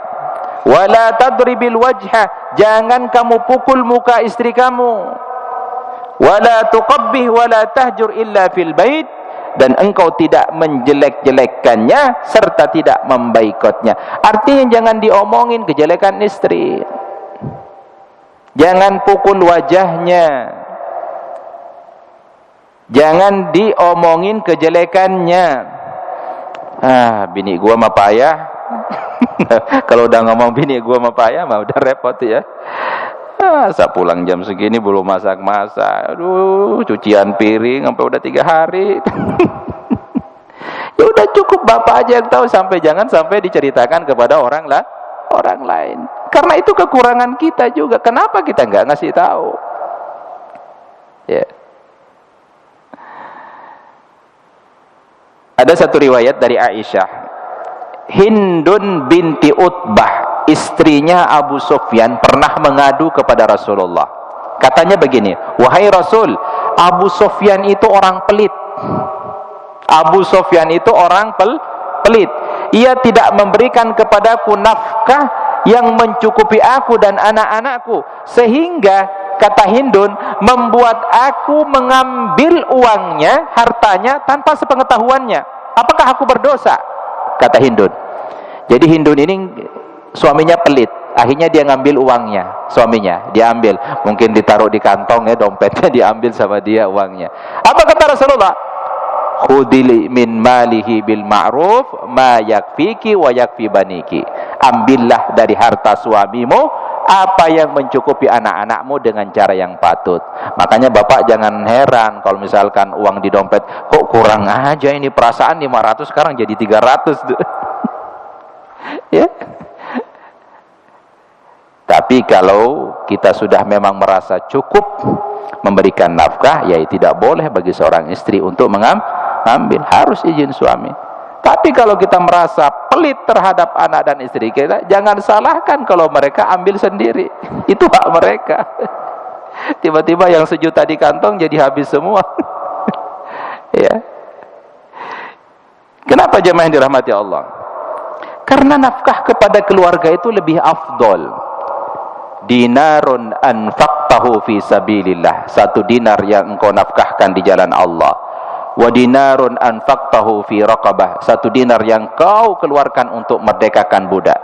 Wala tadribil wajha, jangan kamu pukul muka istri kamu. Wala tuqabbih wala tahjur illa fil bait, dan engkau tidak menjelek-jelekkannya serta tidak membaikotnya. Artinya jangan diomongin kejelekan istri, jangan pukul wajahnya, jangan diomongin kejelekannya. Bini gua mah payah. Kalau udah ngomong bini gua mah payah mah udah repot ya. Saya pulang jam segini belum masak-masak. Aduh, cucian piring sampai udah 3 hari. Ya udah cukup bapak aja yang tahu, jangan sampai diceritakan kepada orang lain. Karena itu kekurangan kita juga. Kenapa kita nggak ngasih tahu? Ya. Ada satu riwayat dari Aisyah. Hindun binti Utbah, istrinya Abu Sufyan, pernah mengadu kepada Rasulullah. Katanya begini, wahai Rasul, Abu Sufyan itu orang pelit. Abu Sufyan itu orang pelit. Ia tidak memberikan kepadaku nafkah yang mencukupi aku dan anak-anakku, sehingga, kata Hindun, membuat aku mengambil uangnya, hartanya, tanpa sepengetahuannya. Apakah aku berdosa? Kata Hindun. Jadi Hindun ini suaminya pelit, akhirnya dia ngambil uangnya, suaminya diambil, mungkin ditaruh di kantong ya, dompetnya diambil sama dia uangnya. Apa kata Rasulullah? Khudili min malihi bil ma'ruf ma yakfiki wa yakfi baniki. Ambillah dari harta suamimu apa yang mencukupi anak-anakmu dengan cara yang patut. Makanya bapak jangan heran kalau misalkan uang di dompet kok kurang aja ini, perasaan 500 sekarang jadi 300. Ya. Tapi kalau kita sudah memang merasa cukup memberikan nafkah, ya tidak boleh bagi seorang istri untuk mengambil, harus izin suami. Tapi kalau kita merasa pelit terhadap anak dan istri kita, jangan salahkan kalau mereka ambil sendiri. Itu hak mereka. Tiba-tiba yang 1 juta di kantong jadi habis semua. Ya. Kenapa jemaah yang dirahmati Allah? Karena nafkah kepada keluarga itu lebih afdol. Dinarun anfaqtahu fi sabilillah, 1 dinar yang engkau nafkahkan di jalan Allah. Wa dinarun anfaqtahu fi raqabah, 1 dinar yang kau keluarkan untuk merdekakan budak.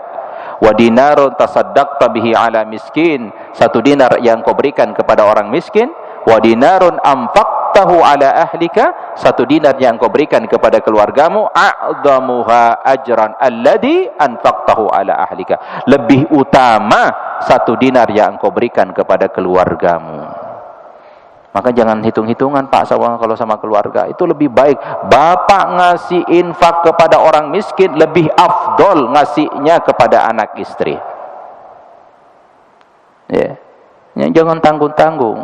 Wa dinarun tasaddaqta bihi ala miskin, 1 dinar yang kau berikan kepada orang miskin. Wa dinarun anfaqtahu ala ahlika, 1 dinar yang kau berikan kepada keluargamu. A'dhamuha ajran alladhi anfaqtahu ala ahlika, lebih utama 1 dinar yang kau berikan kepada keluargamu. Maka jangan hitung-hitungan Pak kalau sama keluarga. Itu lebih baik bapak ngasih infak kepada orang miskin, lebih afdol ngasihnya kepada anak istri. Ya. Jangan tanggung-tanggung.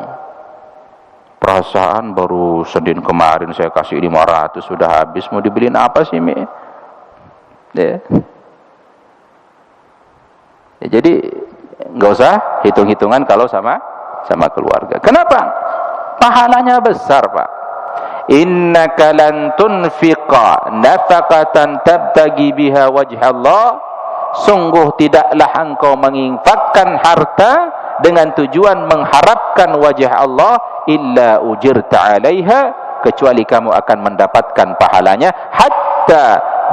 Perasaan baru Senin kemarin saya kasih 500 sudah habis, mau dibeliin apa sih Mi? Ya. Ya, jadi nggak usah hitung-hitungan kalau sama keluarga. Kenapa? Pahalanya besar Pak. Innaka lan tunfiqa nafaqatan tabtagi biha wajhallah, sungguh tidaklah engkau menginfakkan harta dengan tujuan mengharapkan wajah Allah, illa ujirta 'alaiha, kecuali kamu akan mendapatkan pahalanya. Hatta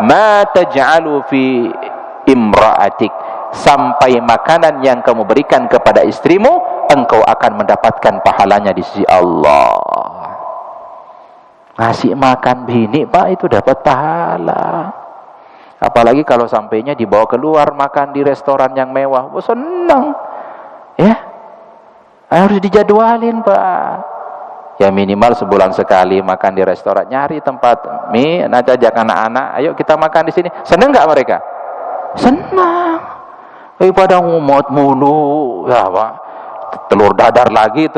ma taj'alu fi imra'atik, sampai makanan yang kamu berikan kepada istrimu engkau akan mendapatkan pahalanya di sisi Allah. Ngasih makan bini Pak itu dapat pahala. Apalagi kalau sampainya dibawa keluar makan di restoran yang mewah, oh, senang. Ya, harus dijadwalin Pak. Ya minimal sebulan sekali makan di restoran, nyari tempat. Nanti ajak anak-anak, ayo kita makan di sini. Senang nggak mereka? Senang. Pada ngumot mulu, ya Pak. Telur dadar lagi.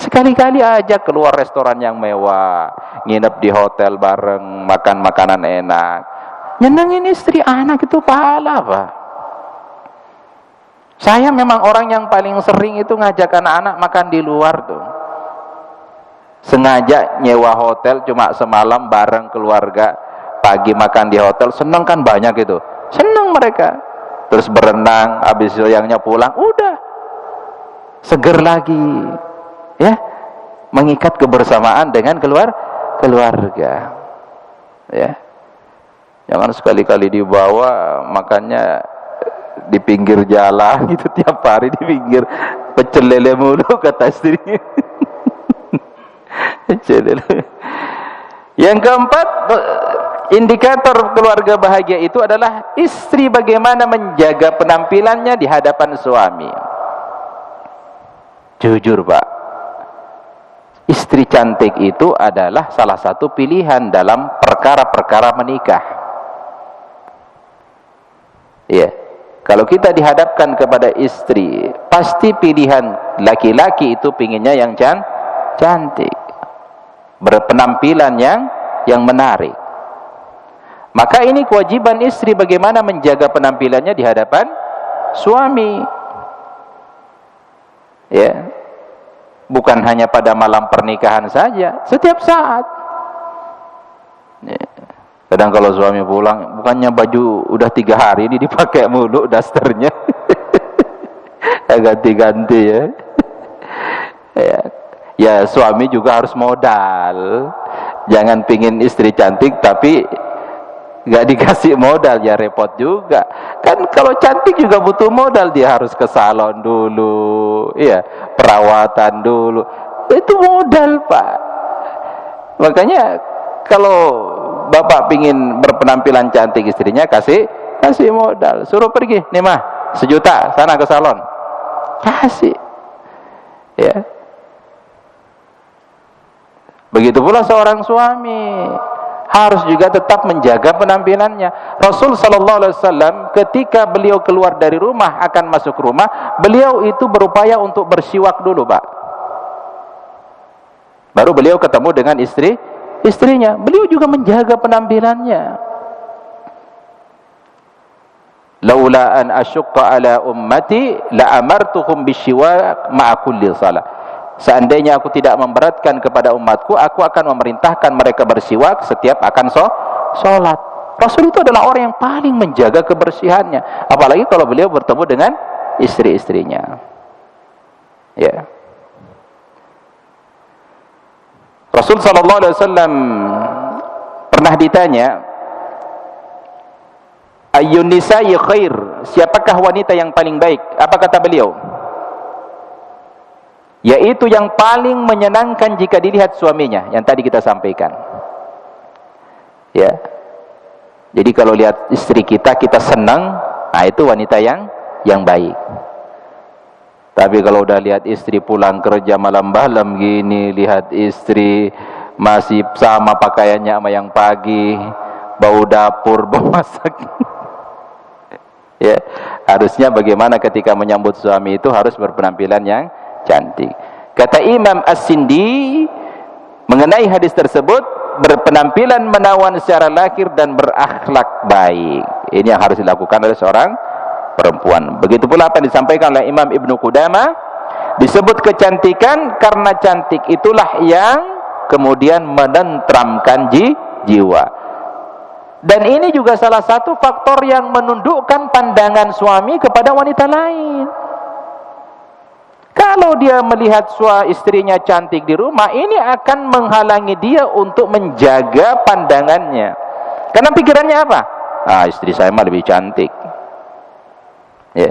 Sekali-kali aja keluar restoran yang mewah, nginep di hotel bareng, makan makanan enak, nyenengin istri anak, itu pahala Pak. Saya memang orang yang paling sering itu ngajak anak-anak makan di luar tuh. Sengaja nyewa hotel cuma semalam bareng keluarga, pagi makan di hotel, seneng kan banyak itu. Seneng mereka. Terus berenang, habis siangnya pulang, udah seger lagi. Ya, mengikat kebersamaan dengan keluarga. Ya. Jangan sekali-kali dibawa makannya di pinggir jalan gitu, tiap hari di pinggir, pecel lele mulu kata istri. Pecel lele. Yang keempat, indikator keluarga bahagia itu adalah istri bagaimana menjaga penampilannya di hadapan suami. Jujur Pak, istri cantik itu adalah salah satu pilihan dalam perkara-perkara menikah. Iya. Kalau kita dihadapkan kepada istri, pasti pilihan laki-laki itu pinginnya yang cantik, berpenampilan yang menarik. Maka ini kewajiban istri bagaimana menjaga penampilannya di hadapan suami. Ya. Bukan hanya pada malam pernikahan saja, setiap saat. Ya. Kadang kalau suami pulang, bukannya baju udah 3 hari ini dipakai mulu dasternya. Ganti-ganti ya. Ya suami juga harus modal. Jangan pingin istri cantik tapi nggak dikasih modal, ya repot juga. Kan kalau cantik juga butuh modal, dia harus ke salon dulu, iya, perawatan dulu. Itu modal Pak. Makanya kalau bapak pingin berpenampilan cantik istrinya, kasih modal, suruh pergi nih mah 1 juta sana ke salon, kasih. Ya. Begitu pula seorang suami harus juga tetap menjaga penampilannya. Rasul sallallahu alaihi wasallam ketika beliau keluar dari rumah akan masuk rumah, beliau itu berupaya untuk bersiwak dulu Pak. Baru beliau ketemu dengan istrinya. Beliau juga menjaga penampilannya. Laula an asyqa ala ummati la amartuhum bisyiwak ma'a kulli salat. Seandainya aku tidak memberatkan kepada umatku, aku akan memerintahkan mereka bersiwak setiap akan sholat. Rasul itu adalah orang yang paling menjaga kebersihannya, apalagi kalau beliau bertemu dengan istri-istrinya. Ya. Rasul sallallahu alaihi wasallam pernah ditanya, ayyun nisa'i khair, siapakah wanita yang paling baik? Apa kata beliau? Yaitu yang paling menyenangkan jika dilihat suaminya, yang tadi kita sampaikan. Ya. Jadi kalau lihat istri kita, kita senang, nah itu wanita yang baik. Tapi kalau udah lihat istri pulang kerja malam-malam gini, lihat istri masih sama pakaiannya sama yang pagi, bau dapur, bau masak. Ya, harusnya bagaimana ketika menyambut suami itu harus berpenampilan yang cantik. Kata Imam As-Sindi mengenai hadis tersebut, berpenampilan menawan secara lahir dan berakhlak baik. Ini yang harus dilakukan oleh seorang perempuan. Begitu pula apa yang disampaikan oleh Imam Ibnu Qudamah, disebut kecantikan karena cantik itulah yang kemudian menenteramkan jiwa. Dan ini juga salah satu faktor yang menundukkan pandangan suami kepada wanita lain. Kalau dia melihat istrinya cantik di rumah, ini akan menghalangi dia untuk menjaga pandangannya. Karena pikirannya apa? Ah, istri saya mah lebih cantik. Ya.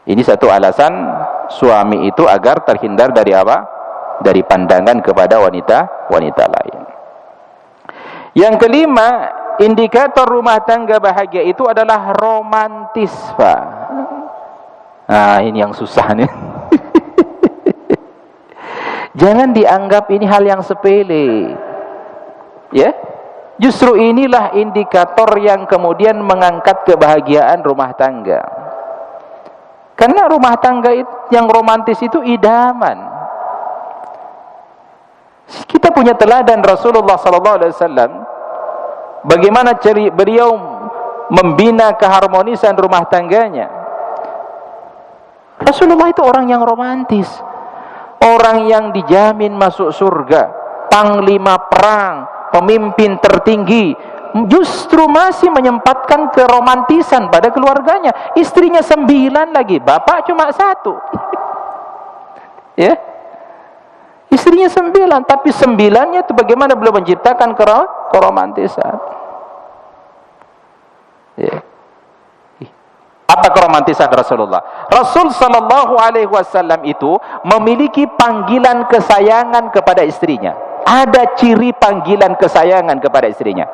Ini satu alasan suami itu agar terhindar dari apa? Dari pandangan kepada wanita lain. Yang kelima, indikator rumah tangga bahagia itu adalah romantis, Pak. Nah, ini yang susah nih. Jangan dianggap ini hal yang sepele. Ya. Justru inilah indikator yang kemudian mengangkat kebahagiaan rumah tangga. Karena rumah tangga yang romantis itu idaman. Kita punya teladan Rasulullah sallallahu alaihi wasallam, bagaimana beliau membina keharmonisan rumah tangganya. Rasulullah itu orang yang romantis, orang yang dijamin masuk surga, panglima perang, pemimpin tertinggi, justru masih menyempatkan keromantisan pada keluarganya. Istrinya 9 lagi, bapak cuma 1. Ya, istrinya 9, tapi 9-nya itu bagaimana beliau menciptakan keromantisan. Ya. Apa keromantisan Rasulullah? Rasul sallallahu alaihi wasallam itu memiliki panggilan kesayangan kepada istrinya. Ada ciri panggilan kesayangan kepada istrinya.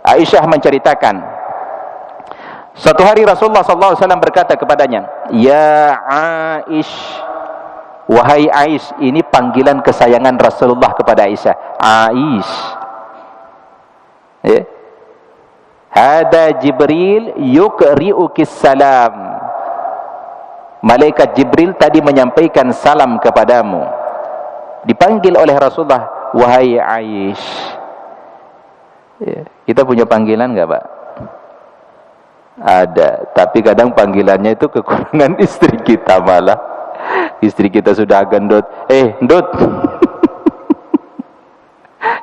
Aisyah menceritakan, suatu hari Rasulullah sallallahu alaihi wasallam berkata kepadanya, "Ya Aish, wahai Aish." Ini panggilan kesayangan Rasulullah kepada Aisyah. Aish. Ya. Hada Jibril yukri'ukis salam. Malaikat Jibril tadi menyampaikan salam kepadamu. Dipanggil oleh Rasulullah, wahai Aish. Ya, kita punya panggilan enggak, Pak? Ada, tapi kadang panggilannya itu kekurangan istri kita malah. Istri kita sudah gendut, ndut.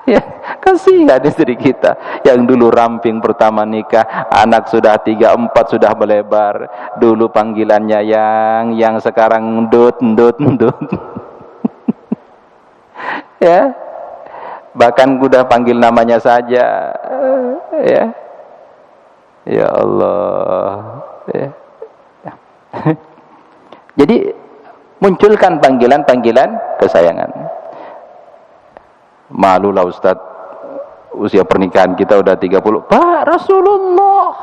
Ya, kasihan istri kita yang dulu ramping pertama nikah, anak sudah 3, 4 sudah melebar. Dulu panggilannya yang sekarang ndut. Ya, bahkan udah panggil namanya saja. Ya Allah. Ya. Jadi munculkan panggilan-panggilan kesayangan. Malulah Ustaz, usia pernikahan kita udah 30. Pak, Rasulullah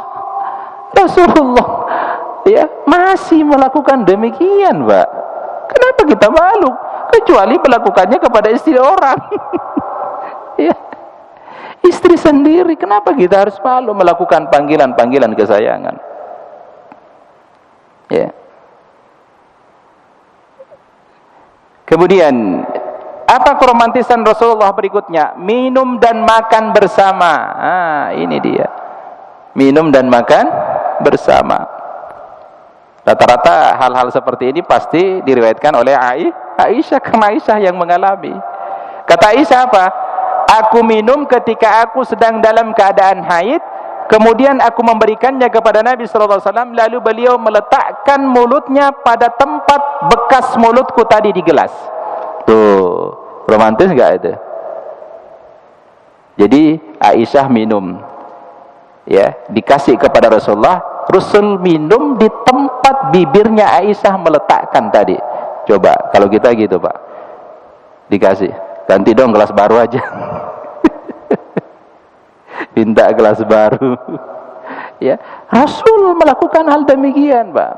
ya masih melakukan demikian, Pak. Kenapa kita malu? Kecuali melakukannya kepada istri orang. Ya. Istri sendiri, kenapa kita harus malu melakukan panggilan-panggilan kesayangan? Ya. Kemudian Apa keromantisan Rasulullah berikutnya? Minum dan makan bersama. Ini dia. Minum dan makan bersama. Rata-rata hal-hal seperti ini pasti diriwayatkan oleh Aisyah, karena Aisyah yang mengalami. Kata Aisyah apa? Aku minum ketika aku sedang dalam keadaan haid, kemudian aku memberikannya kepada Nabi SAW, lalu beliau meletakkan mulutnya pada tempat bekas mulutku tadi di gelas. Tuh, romantis gak itu? Jadi Aisyah minum, ya, dikasih kepada Rasulullah. Rasul minum di tempat bibirnya Aisyah meletakkan tadi. Coba kalau kita gitu, Pak, dikasih, ganti dong gelas baru aja. Minta gelas baru. Ya, Rasul melakukan hal demikian, Pak.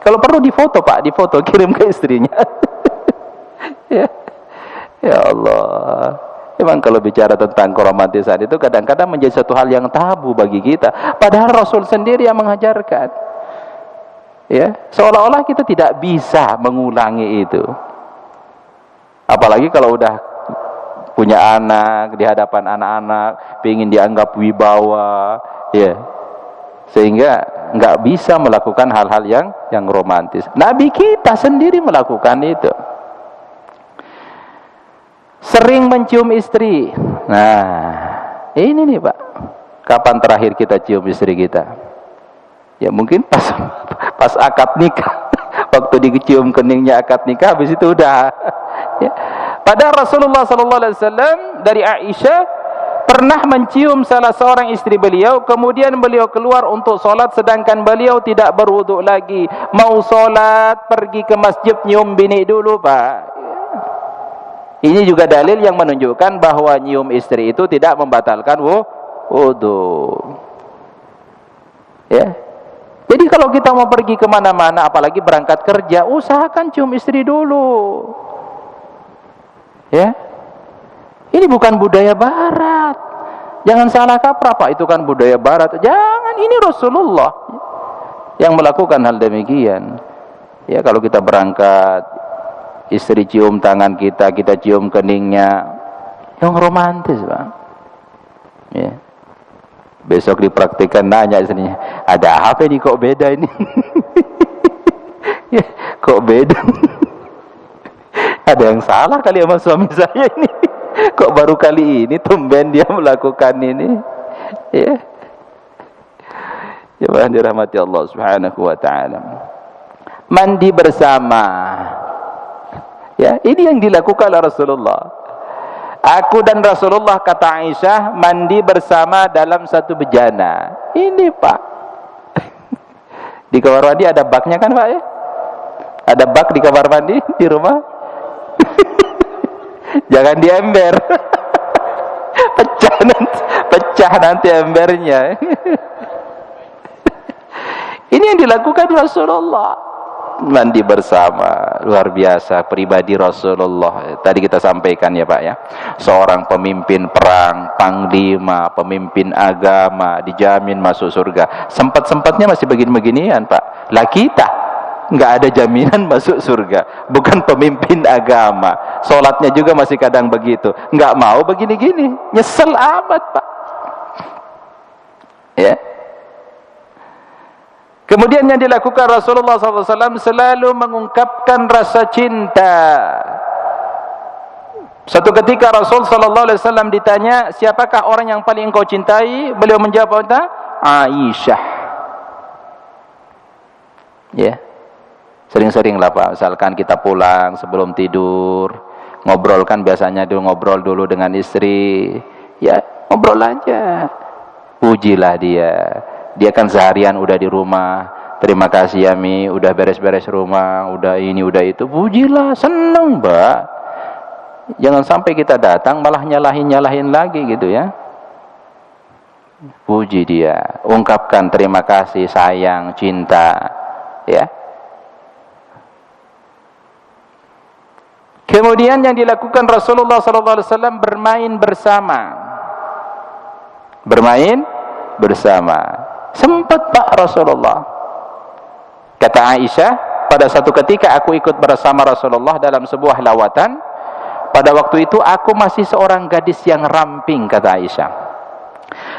Kalau perlu difoto, Pak, difoto, kirim ke istrinya. Ya. Ya Allah. Memang kalau bicara tentang keromantisan itu kadang-kadang menjadi satu hal yang tabu bagi kita, padahal Rasul sendiri yang mengajarkan. Ya, seolah-olah kita tidak bisa mengulangi itu. Apalagi kalau udah punya anak, di hadapan anak-anak, ingin dianggap wibawa, ya, sehingga nggak bisa melakukan hal-hal yang romantis. Nabi kita sendiri melakukan itu. Sering mencium istri. Nah, ini nih, Pak, kapan terakhir kita cium istri kita? Ya mungkin pas akad nikah. Waktu dicium keningnya akad nikah, habis itu udah. Ya. Padahal Rasulullah SAW dari Aisyah pernah mencium salah seorang istri beliau, kemudian beliau keluar untuk sholat, sedangkan beliau tidak berwudu lagi. Mau sholat, pergi ke masjid, nyium bini dulu, Pak. Ini juga dalil yang menunjukkan bahwa nyium istri itu tidak membatalkan wudu. Ya. Jadi kalau kita mau pergi kemana-mana, apalagi berangkat kerja, usahakan cium istri dulu. Ya. Ini bukan budaya Barat. Jangan salah kaprah, Pak, itu kan budaya Barat. Jangan, ini Rasulullah yang melakukan hal demikian. Ya, kalau kita berangkat, istri cium tangan kita, kita cium keningnya, yang romantis, Pak. Ya. Besok dipraktikkan, nanya istrinya, ada apa ini, kok beda ini? Ya, kok beda? Ada yang salah kali sama suami saya ini. Kok baru kali ini tumben dia melakukan ini? Ya. Jemaah dirahmati Allah Subhanahu wa taala. Mandi bersama. Ya, ini yang dilakukan oleh Rasulullah. Aku dan Rasulullah, kata Aisyah, mandi bersama dalam satu bejana. Ini, Pak. Di kamar mandi ada baknya kan, Pak, ya? Ada bak di kamar mandi di rumah? Jangan di ember. Pecah nanti embernya. Ini yang dilakukan Rasulullah. Mandi bersama, luar biasa pribadi Rasulullah. Tadi kita sampaikan ya, Pak, ya, seorang pemimpin perang, panglima, pemimpin agama, dijamin masuk surga. Sempat-sempatnya masih begini-beginian, Pak. Lah kita nggak ada jaminan masuk surga. Bukan pemimpin agama, sholatnya juga masih kadang begitu, nggak mau begini-gini, nyesel amat, Pak. Ya. Kemudian yang dilakukan Rasulullah SAW selalu mengungkapkan rasa cinta. Suatu ketika Rasul SAW ditanya, siapakah orang yang paling engkau cintai? Beliau menjawab, Aisyah. Ya, sering-seringlah, Pak, misalkan kita pulang sebelum tidur, ngobrol kan biasanya ngobrol dulu dengan istri. Ya, ngobrol aja, pujilah dia. Dia kan seharian udah di rumah, terima kasih ya Mi, udah beres-beres rumah, udah ini, udah itu, pujilah, seneng, Mbak. Jangan sampai kita datang malah nyalahin lagi gitu ya. Puji dia, ungkapkan terima kasih, sayang, cinta, ya. Kemudian yang dilakukan Rasulullah SAW bermain bersama. Bermain bersama. Sempat, Pak, Rasulullah. Kata Aisyah, pada satu ketika aku ikut bersama Rasulullah dalam sebuah lawatan, pada waktu itu aku masih seorang gadis yang ramping, kata Aisyah.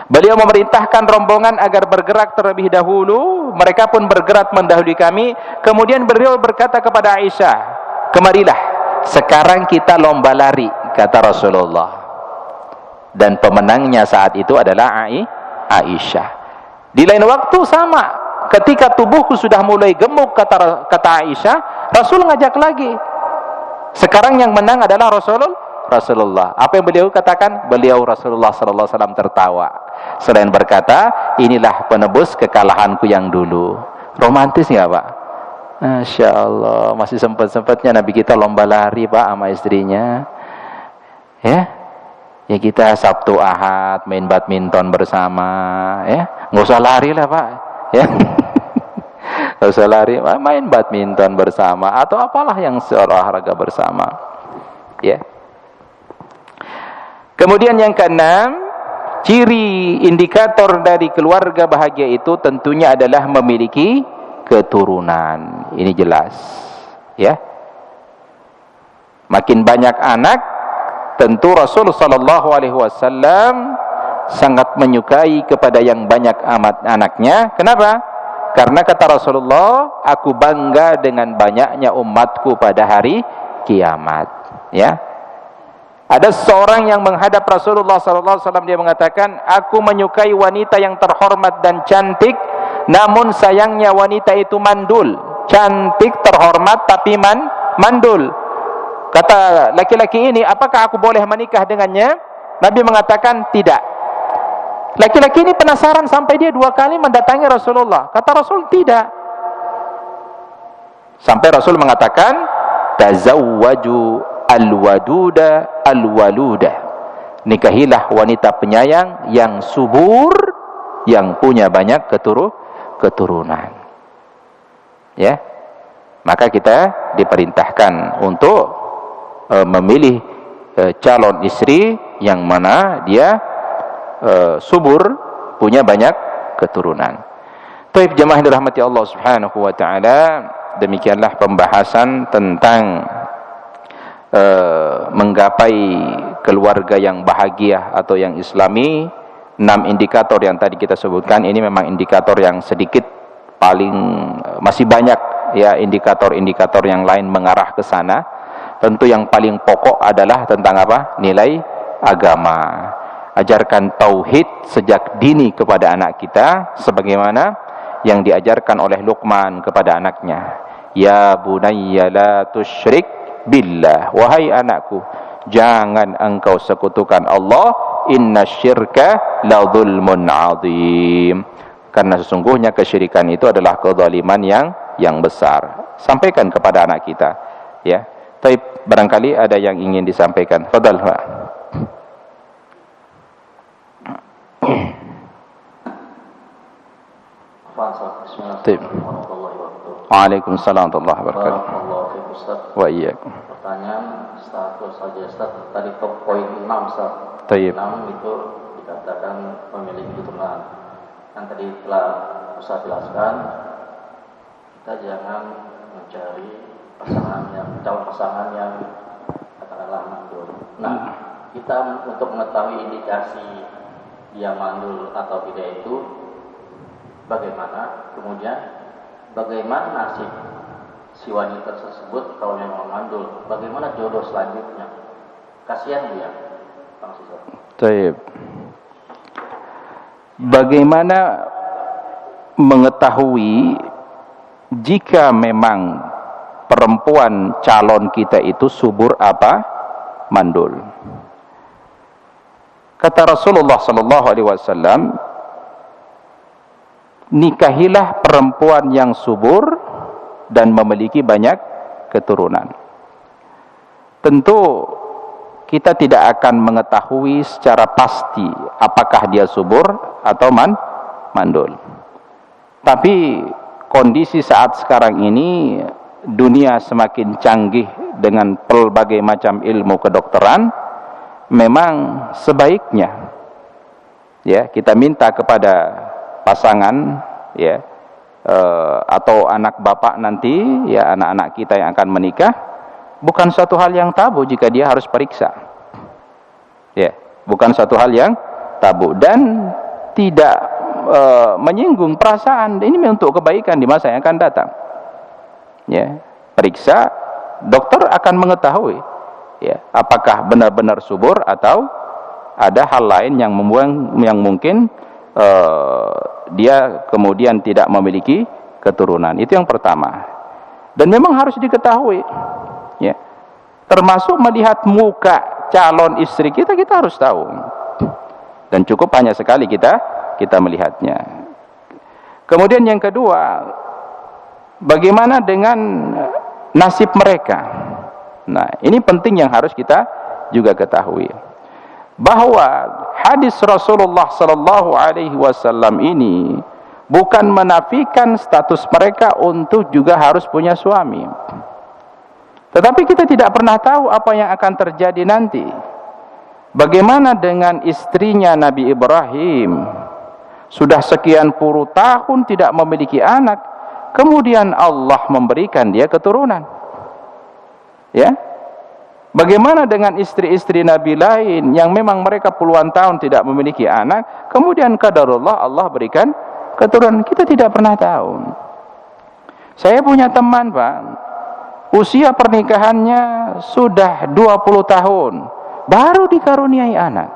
Beliau memerintahkan rombongan agar bergerak terlebih dahulu. Mereka pun bergerak mendahului kami. Kemudian beliau berkata kepada Aisyah, kemarilah, sekarang kita lomba lari, kata Rasulullah. Dan pemenangnya saat itu adalah Aisyah. Di lain waktu sama, ketika tubuhku sudah mulai gemuk, kata Aisyah, Rasul ngajak lagi. Sekarang yang menang adalah Rasulullah. Apa yang beliau katakan? Beliau Rasulullah sallallahu alaihi wasallam tertawa. Selain berkata, inilah penebus kekalahanku yang dulu. Romantis nggak, Pak? Masya Allah, masih sempat-sempatnya Nabi kita lomba lari, Pak, sama istrinya. Ya kita Sabtu Ahad main badminton bersama, ya. Nggak usah lari lah, Pak, ya. Nggak usah lari, main badminton bersama atau apalah yang olahraga bersama, ya. Kemudian yang keenam, ciri indikator dari keluarga bahagia itu tentunya adalah memiliki keturunan. Ini jelas, ya. Makin banyak anak, tentu Rasul sallallahu alaihi wasallam sangat menyukai kepada yang banyak amat anaknya. Kenapa? Karena kata Rasulullah, aku bangga dengan banyaknya umatku pada hari kiamat, ya. Ada seorang yang menghadap Rasulullah SAW, dia mengatakan, aku menyukai wanita yang terhormat dan cantik, namun sayangnya wanita itu mandul. Cantik, terhormat, tapi mandul. Kata laki-laki ini, apakah aku boleh menikah dengannya? Nabi mengatakan tidak. Laki-laki ini penasaran sampai dia 2 kali mendatangi Rasulullah. Kata Rasul tidak. Sampai Rasul mengatakan, tazawwaju al-waduda al-waluda, nikahilah wanita penyayang yang subur, yang punya banyak keturunan, ya. Maka kita diperintahkan untuk memilih calon istri yang mana dia subur, punya banyak keturunan. Baik jemaah yang dirahmati Allah Subhanahu wa taala, demikianlah pembahasan tentang menggapai keluarga yang bahagia atau yang islami. 6 indikator yang tadi kita sebutkan ini memang indikator yang sedikit, paling masih banyak ya indikator-indikator yang lain mengarah ke sana. Tentu yang paling pokok adalah tentang apa? Nilai agama. Ajarkan tauhid sejak dini kepada anak kita sebagaimana yang diajarkan oleh Luqman kepada anaknya. Ya bunayya la tusyrik billah, wahai anakku, jangan engkau sekutukan Allah, inna syirka la zulmun azim, karena sesungguhnya kesyirikan itu adalah kezaliman yang besar. Sampaikan kepada anak kita, ya. Tapi barangkali ada yang ingin disampaikan. Fadhal, Pak. Waalaikumsalam warahmatullahi wabarakatuh. Wa iyyakum. Pertanyaan status saja Ustaz, tadi poin 6 Ustaz. 6 itu dikatakan memiliki keturunan. Yang tadi telah Ustaz jelaskan, kita jangan mencari calon pasangan yang katakanlah mandul. Nah, kita untuk mengetahui indikasi dia mandul atau tidak itu bagaimana? Kemudian bagaimana nasib si wanita tersebut kalau memang mandul? Bagaimana jodoh selanjutnya? Kasihan dia. Baik. Bagaimana mengetahui jika memang perempuan calon kita itu subur apa mandul? Kata Rasulullah sallallahu alaihi wasallam, nikahilah perempuan yang subur dan memiliki banyak keturunan. Tentu kita tidak akan mengetahui secara pasti apakah dia subur atau mandul. Tapi kondisi saat sekarang ini, dunia semakin canggih dengan pelbagai macam ilmu kedokteran, memang sebaiknya ya kita minta kepada pasangan ya atau anak bapak nanti ya, anak-anak kita yang akan menikah, bukan suatu hal yang tabu jika dia harus periksa. Ya, bukan suatu hal yang tabu dan tidak menyinggung perasaan. Ini untuk kebaikan di masa yang akan datang. Ya, periksa, dokter akan mengetahui ya, apakah benar-benar subur atau ada hal lain yang mungkin dia kemudian tidak memiliki keturunan. Itu yang pertama. Dan memang harus diketahui ya. Termasuk melihat muka calon istri kita harus tahu. Dan cukup hanya sekali kita melihatnya. Kemudian yang kedua, bagaimana dengan nasib mereka? Nah, ini penting yang harus kita juga ketahui. Bahwa hadis Rasulullah sallallahu alaihi wasallam ini bukan menafikan status mereka untuk juga harus punya suami. Tetapi kita tidak pernah tahu apa yang akan terjadi nanti. Bagaimana dengan istrinya Nabi Ibrahim? Sudah sekian puluh tahun tidak memiliki anak, kemudian Allah memberikan dia keturunan. Ya? Bagaimana dengan istri-istri Nabi lain yang memang mereka puluhan tahun tidak memiliki anak, kemudian qadarullah Allah berikan keturunan? Kita tidak pernah tahu. Saya punya teman, Pak, usia pernikahannya sudah 20 tahun, baru dikaruniai anak.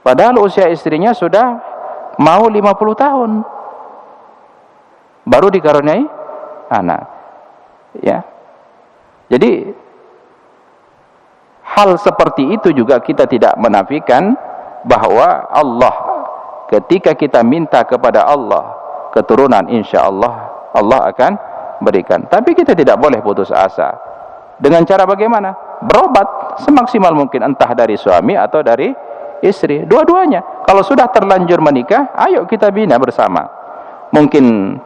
Padahal usia istrinya sudah mau 50 tahun, baru dikaruniai anak. Ya. Jadi hal seperti itu juga kita tidak menafikan bahwa Allah, ketika kita minta kepada Allah keturunan, insya Allah Allah akan berikan. Tapi kita tidak boleh putus asa. Dengan cara bagaimana? Berobat semaksimal mungkin, entah dari suami atau dari istri, dua-duanya. Kalau sudah terlanjur menikah, ayo kita bina bersama. Mungkin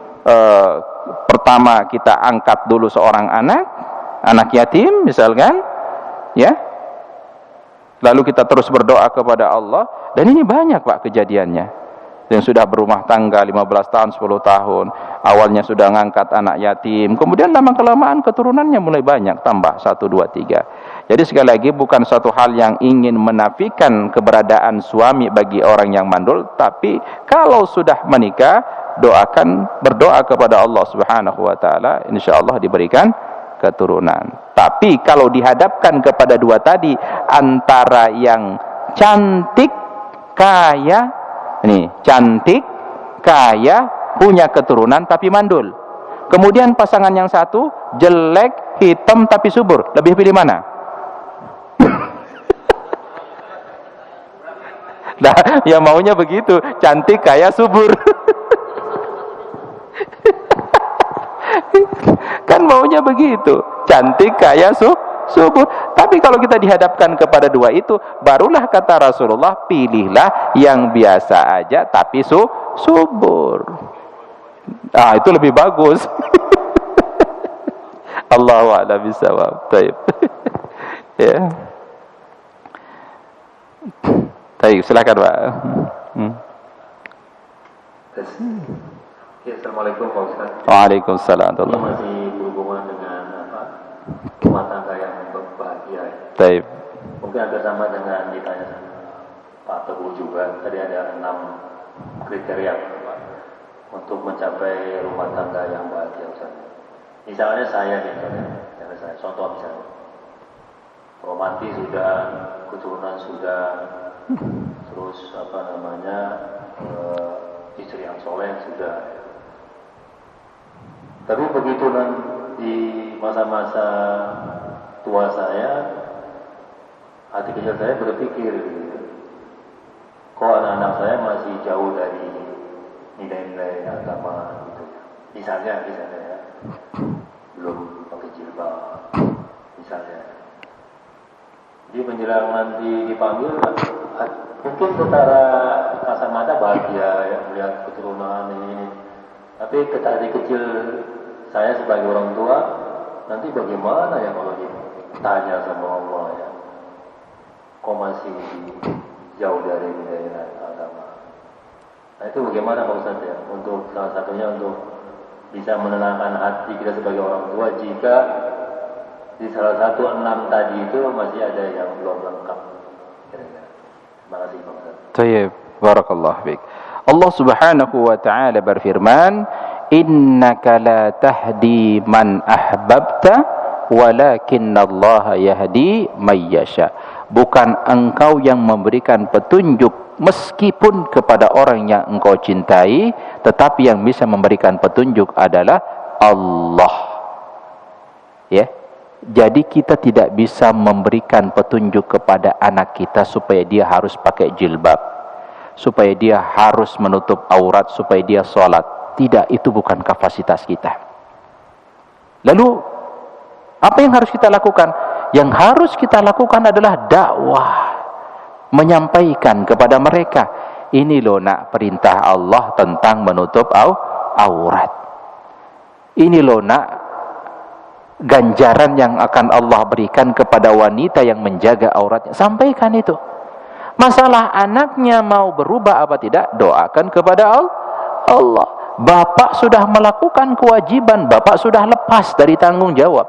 pertama kita angkat dulu seorang anak yatim misalkan, ya. Lalu kita terus berdoa kepada Allah. Dan ini banyak, Pak, kejadiannya. Yang sudah berumah tangga 15 tahun, 10 tahun. Awalnya sudah ngangkat anak yatim. Kemudian lama-kelamaan keturunannya mulai banyak. Tambah 1, 2, 3. Jadi sekali lagi bukan suatu hal yang ingin menafikan keberadaan suami bagi orang yang mandul. Tapi kalau sudah menikah, berdoa kepada Allah Subhanahu wa ta'ala. Insya Allah diberikan keturunan. Tapi kalau dihadapkan kepada dua tadi, antara yang cantik, kaya, cantik, kaya, punya keturunan tapi mandul. Kemudian pasangan yang satu jelek, hitam tapi subur. Lebih pilih mana? Nah, ya maunya begitu, cantik, kaya, subur. Kan maunya begitu, cantik, kaya, subur. Tapi kalau kita dihadapkan kepada dua itu, barulah kata Rasulullah, pilihlah yang biasa aja tapi subur. Ah, itu lebih bagus. Allahu a'lam bishawab. Baik. Ya. Baik, silakan, Pak. Assalamualaikum Pak Ustaz. Waalaikumsalam. Ini masih berhubungan dengan rumah tangga yang bahagia. Baik. Mungkin agak sama dengan ditanya Pak Teguh juga. Tadi ada 6 kriteria Pak, untuk mencapai rumah tangga yang bahagia, Ustaz. Misalnya saya contoh misalnya romantis sudah, keturunan sudah, terus istri yang soleh sudah. Tapi begitu di masa-masa tua saya, hati kecil saya berpikir, kok anak-anak saya masih jauh dari nilai-nilai agama gitu. Misalnya ya, belum pakai jilbab, misalnya. Jadi menjelang nanti dipanggil, mungkin secara kasar mata bahagia ya, melihat keturunan ini. Tapi hati kecil saya sebagai orang tua, nanti bagaimana ya kalau ditanya sama Allah ya, kok masih jauh dari nilai agama. Nah itu bagaimana Pak Ustaz ya, untuk salah satunya untuk bisa menenangkan hati kita sebagai orang tua jika Di salah satu 6 tadi itu masih ada yang belum lengkap. Kira-kira. Terima kasih Pak Ustaz. Tayyib, barakallahu fiik. Allah Subhanahu wa taala berfirman, "Innaka la tahdi man ahbabta, walakinnallaha yahdi may yasha." Bukan engkau yang memberikan petunjuk meskipun kepada orang yang engkau cintai, tetapi yang bisa memberikan petunjuk adalah Allah. Ya. Jadi kita tidak bisa memberikan petunjuk kepada anak kita supaya dia harus pakai jilbab, supaya dia harus menutup aurat, supaya dia sholat. Tidak, itu bukan kapasitas kita. Lalu apa yang harus kita lakukan? Yang harus kita lakukan adalah dakwah, menyampaikan kepada mereka, ini loh nak perintah Allah tentang menutup aurat. Ini loh nak ganjaran yang akan Allah berikan kepada wanita yang menjaga auratnya. Sampaikan itu. Masalah anaknya mau berubah apa tidak, doakan kepada Allah. Bapak sudah melakukan kewajiban, bapak sudah lepas dari tanggung jawab.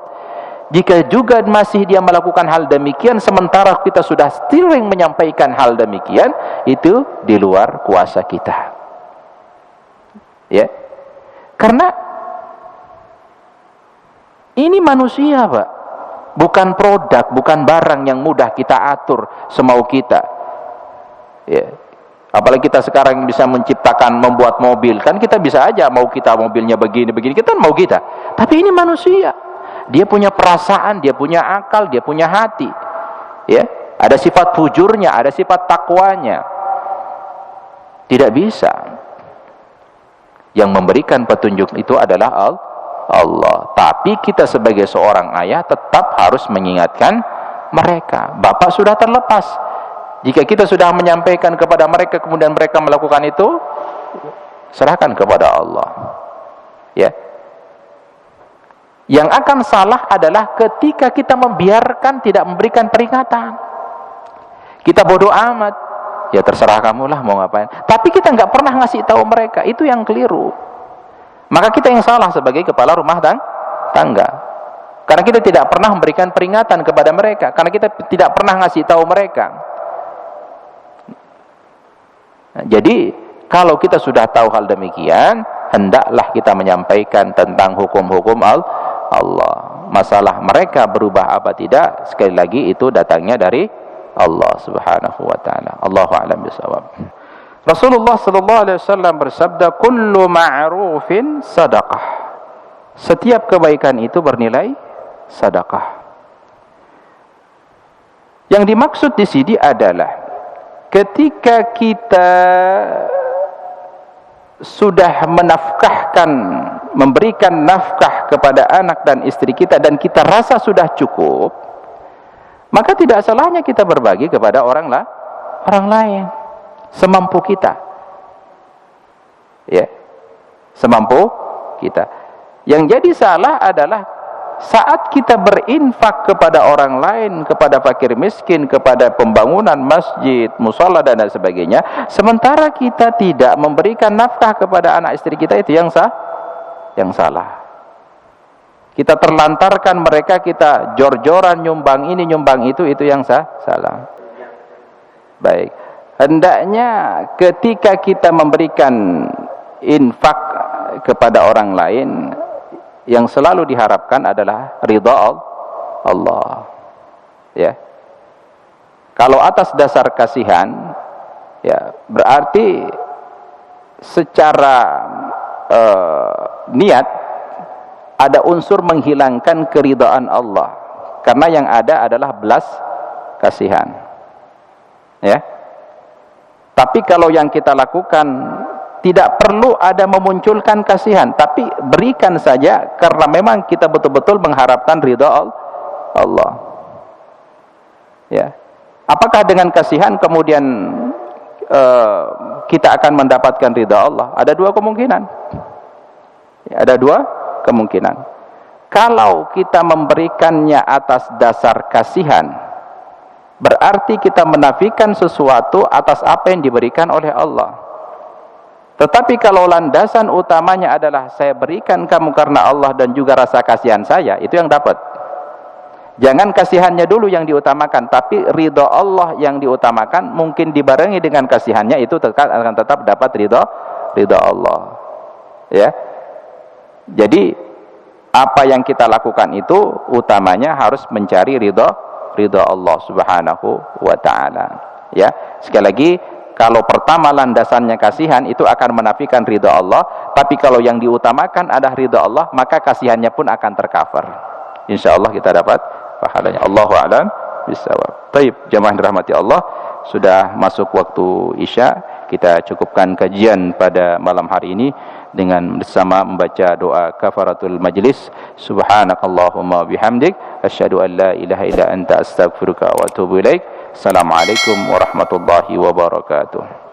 Jika juga masih dia melakukan hal demikian sementara kita sudah sering menyampaikan hal demikian, itu di luar kuasa kita. Ya. Karena ini manusia, Pak. Bukan produk, bukan barang yang mudah kita atur semau kita. Ya. Apalagi kita sekarang bisa menciptakan, membuat mobil. Kan kita bisa aja mau kita mobilnya begini-begini, kita mau kita. Tapi ini manusia. Dia punya perasaan, dia punya akal, dia punya hati. Ya. Ada sifat fujurnya, ada sifat takwanya. Tidak bisa. Yang memberikan petunjuk itu adalah Allah. Tapi kita sebagai seorang ayah tetap harus mengingatkan mereka. Bapak sudah terlepas. Jika kita sudah menyampaikan kepada mereka kemudian mereka melakukan itu, serahkan kepada Allah. Ya. Yang akan salah adalah ketika kita membiarkan, tidak memberikan peringatan. Kita bodoh amat. Ya terserah kamulah mau ngapain. Tapi kita nggak pernah ngasih tahu mereka. Itu yang keliru. Maka kita yang salah sebagai kepala rumah tangga. Karena kita tidak pernah memberikan peringatan kepada mereka. Karena kita tidak pernah ngasih tahu mereka. Nah, jadi kalau kita sudah tahu hal demikian, hendaklah kita menyampaikan tentang hukum-hukum Allah. Masalah mereka berubah apa tidak, sekali lagi itu datangnya dari Allah Subhanahu wa taala. Allahu a'lam bishawab. Rasulullah sallallahu alaihi wasallam bersabda, kullu ma'rufin sadaqah. Setiap kebaikan itu bernilai sedekah. Yang dimaksud di sini adalah ketika kita sudah menafkahkan, memberikan nafkah kepada anak dan istri kita dan kita rasa sudah cukup, maka tidak salahnya kita berbagi kepada orang lain semampu kita. Ya. Semampu kita. Yang jadi salah adalah saat kita berinfak kepada orang lain, kepada fakir miskin, kepada pembangunan masjid, mushola dan lain sebagainya, sementara kita tidak memberikan nafkah kepada anak istri kita, itu yang salah. Kita terlantarkan mereka, kita jor-joran nyumbang ini, nyumbang itu yang salah. Baik. Hendaknya ketika kita memberikan infak kepada orang lain, yang selalu diharapkan adalah ridha Allah. Ya. Kalau atas dasar kasihan, ya berarti secara niat ada unsur menghilangkan keridhaan Allah. Karena yang ada adalah belas kasihan. Ya. Tapi kalau yang kita lakukan tidak perlu ada memunculkan kasihan, tapi berikan saja karena memang kita betul-betul mengharapkan ridha Allah. Ya. Apakah dengan kasihan kemudian kita akan mendapatkan ridha Allah? Ada dua kemungkinan. Ya, ada dua kemungkinan. Kalau kita memberikannya atas dasar kasihan, berarti kita menafikan sesuatu atas apa yang diberikan oleh Allah. Tetapi kalau landasan utamanya adalah saya berikan kamu karena Allah dan juga rasa kasihan saya, itu yang dapat. Jangan kasihannya dulu yang diutamakan, tapi ridha Allah yang diutamakan. Mungkin dibarengi dengan kasihannya, itu akan tetap dapat ridha Allah. Ya. Jadi apa yang kita lakukan itu utamanya harus mencari ridha Allah Subhanahu wa taala. Ya. Sekali lagi, kalau pertama landasannya kasihan, itu akan menafikan ridha Allah. Tapi kalau yang diutamakan adalah ridha Allah, maka kasihannya pun akan tercover. Insyaallah kita dapat pahalanya. Allahu a'lam bishawab. Baik, jemaah dirahmati Allah, sudah masuk waktu Isya. Kita cukupkan kajian pada malam hari ini dengan bersama membaca doa kafaratul majlis. Subhanakallahumma bihamdik, asyhadu an la ilaha illa anta astaghfiruka wa atubu ilaik. Assalamualaikum warahmatullahi wabarakatuh.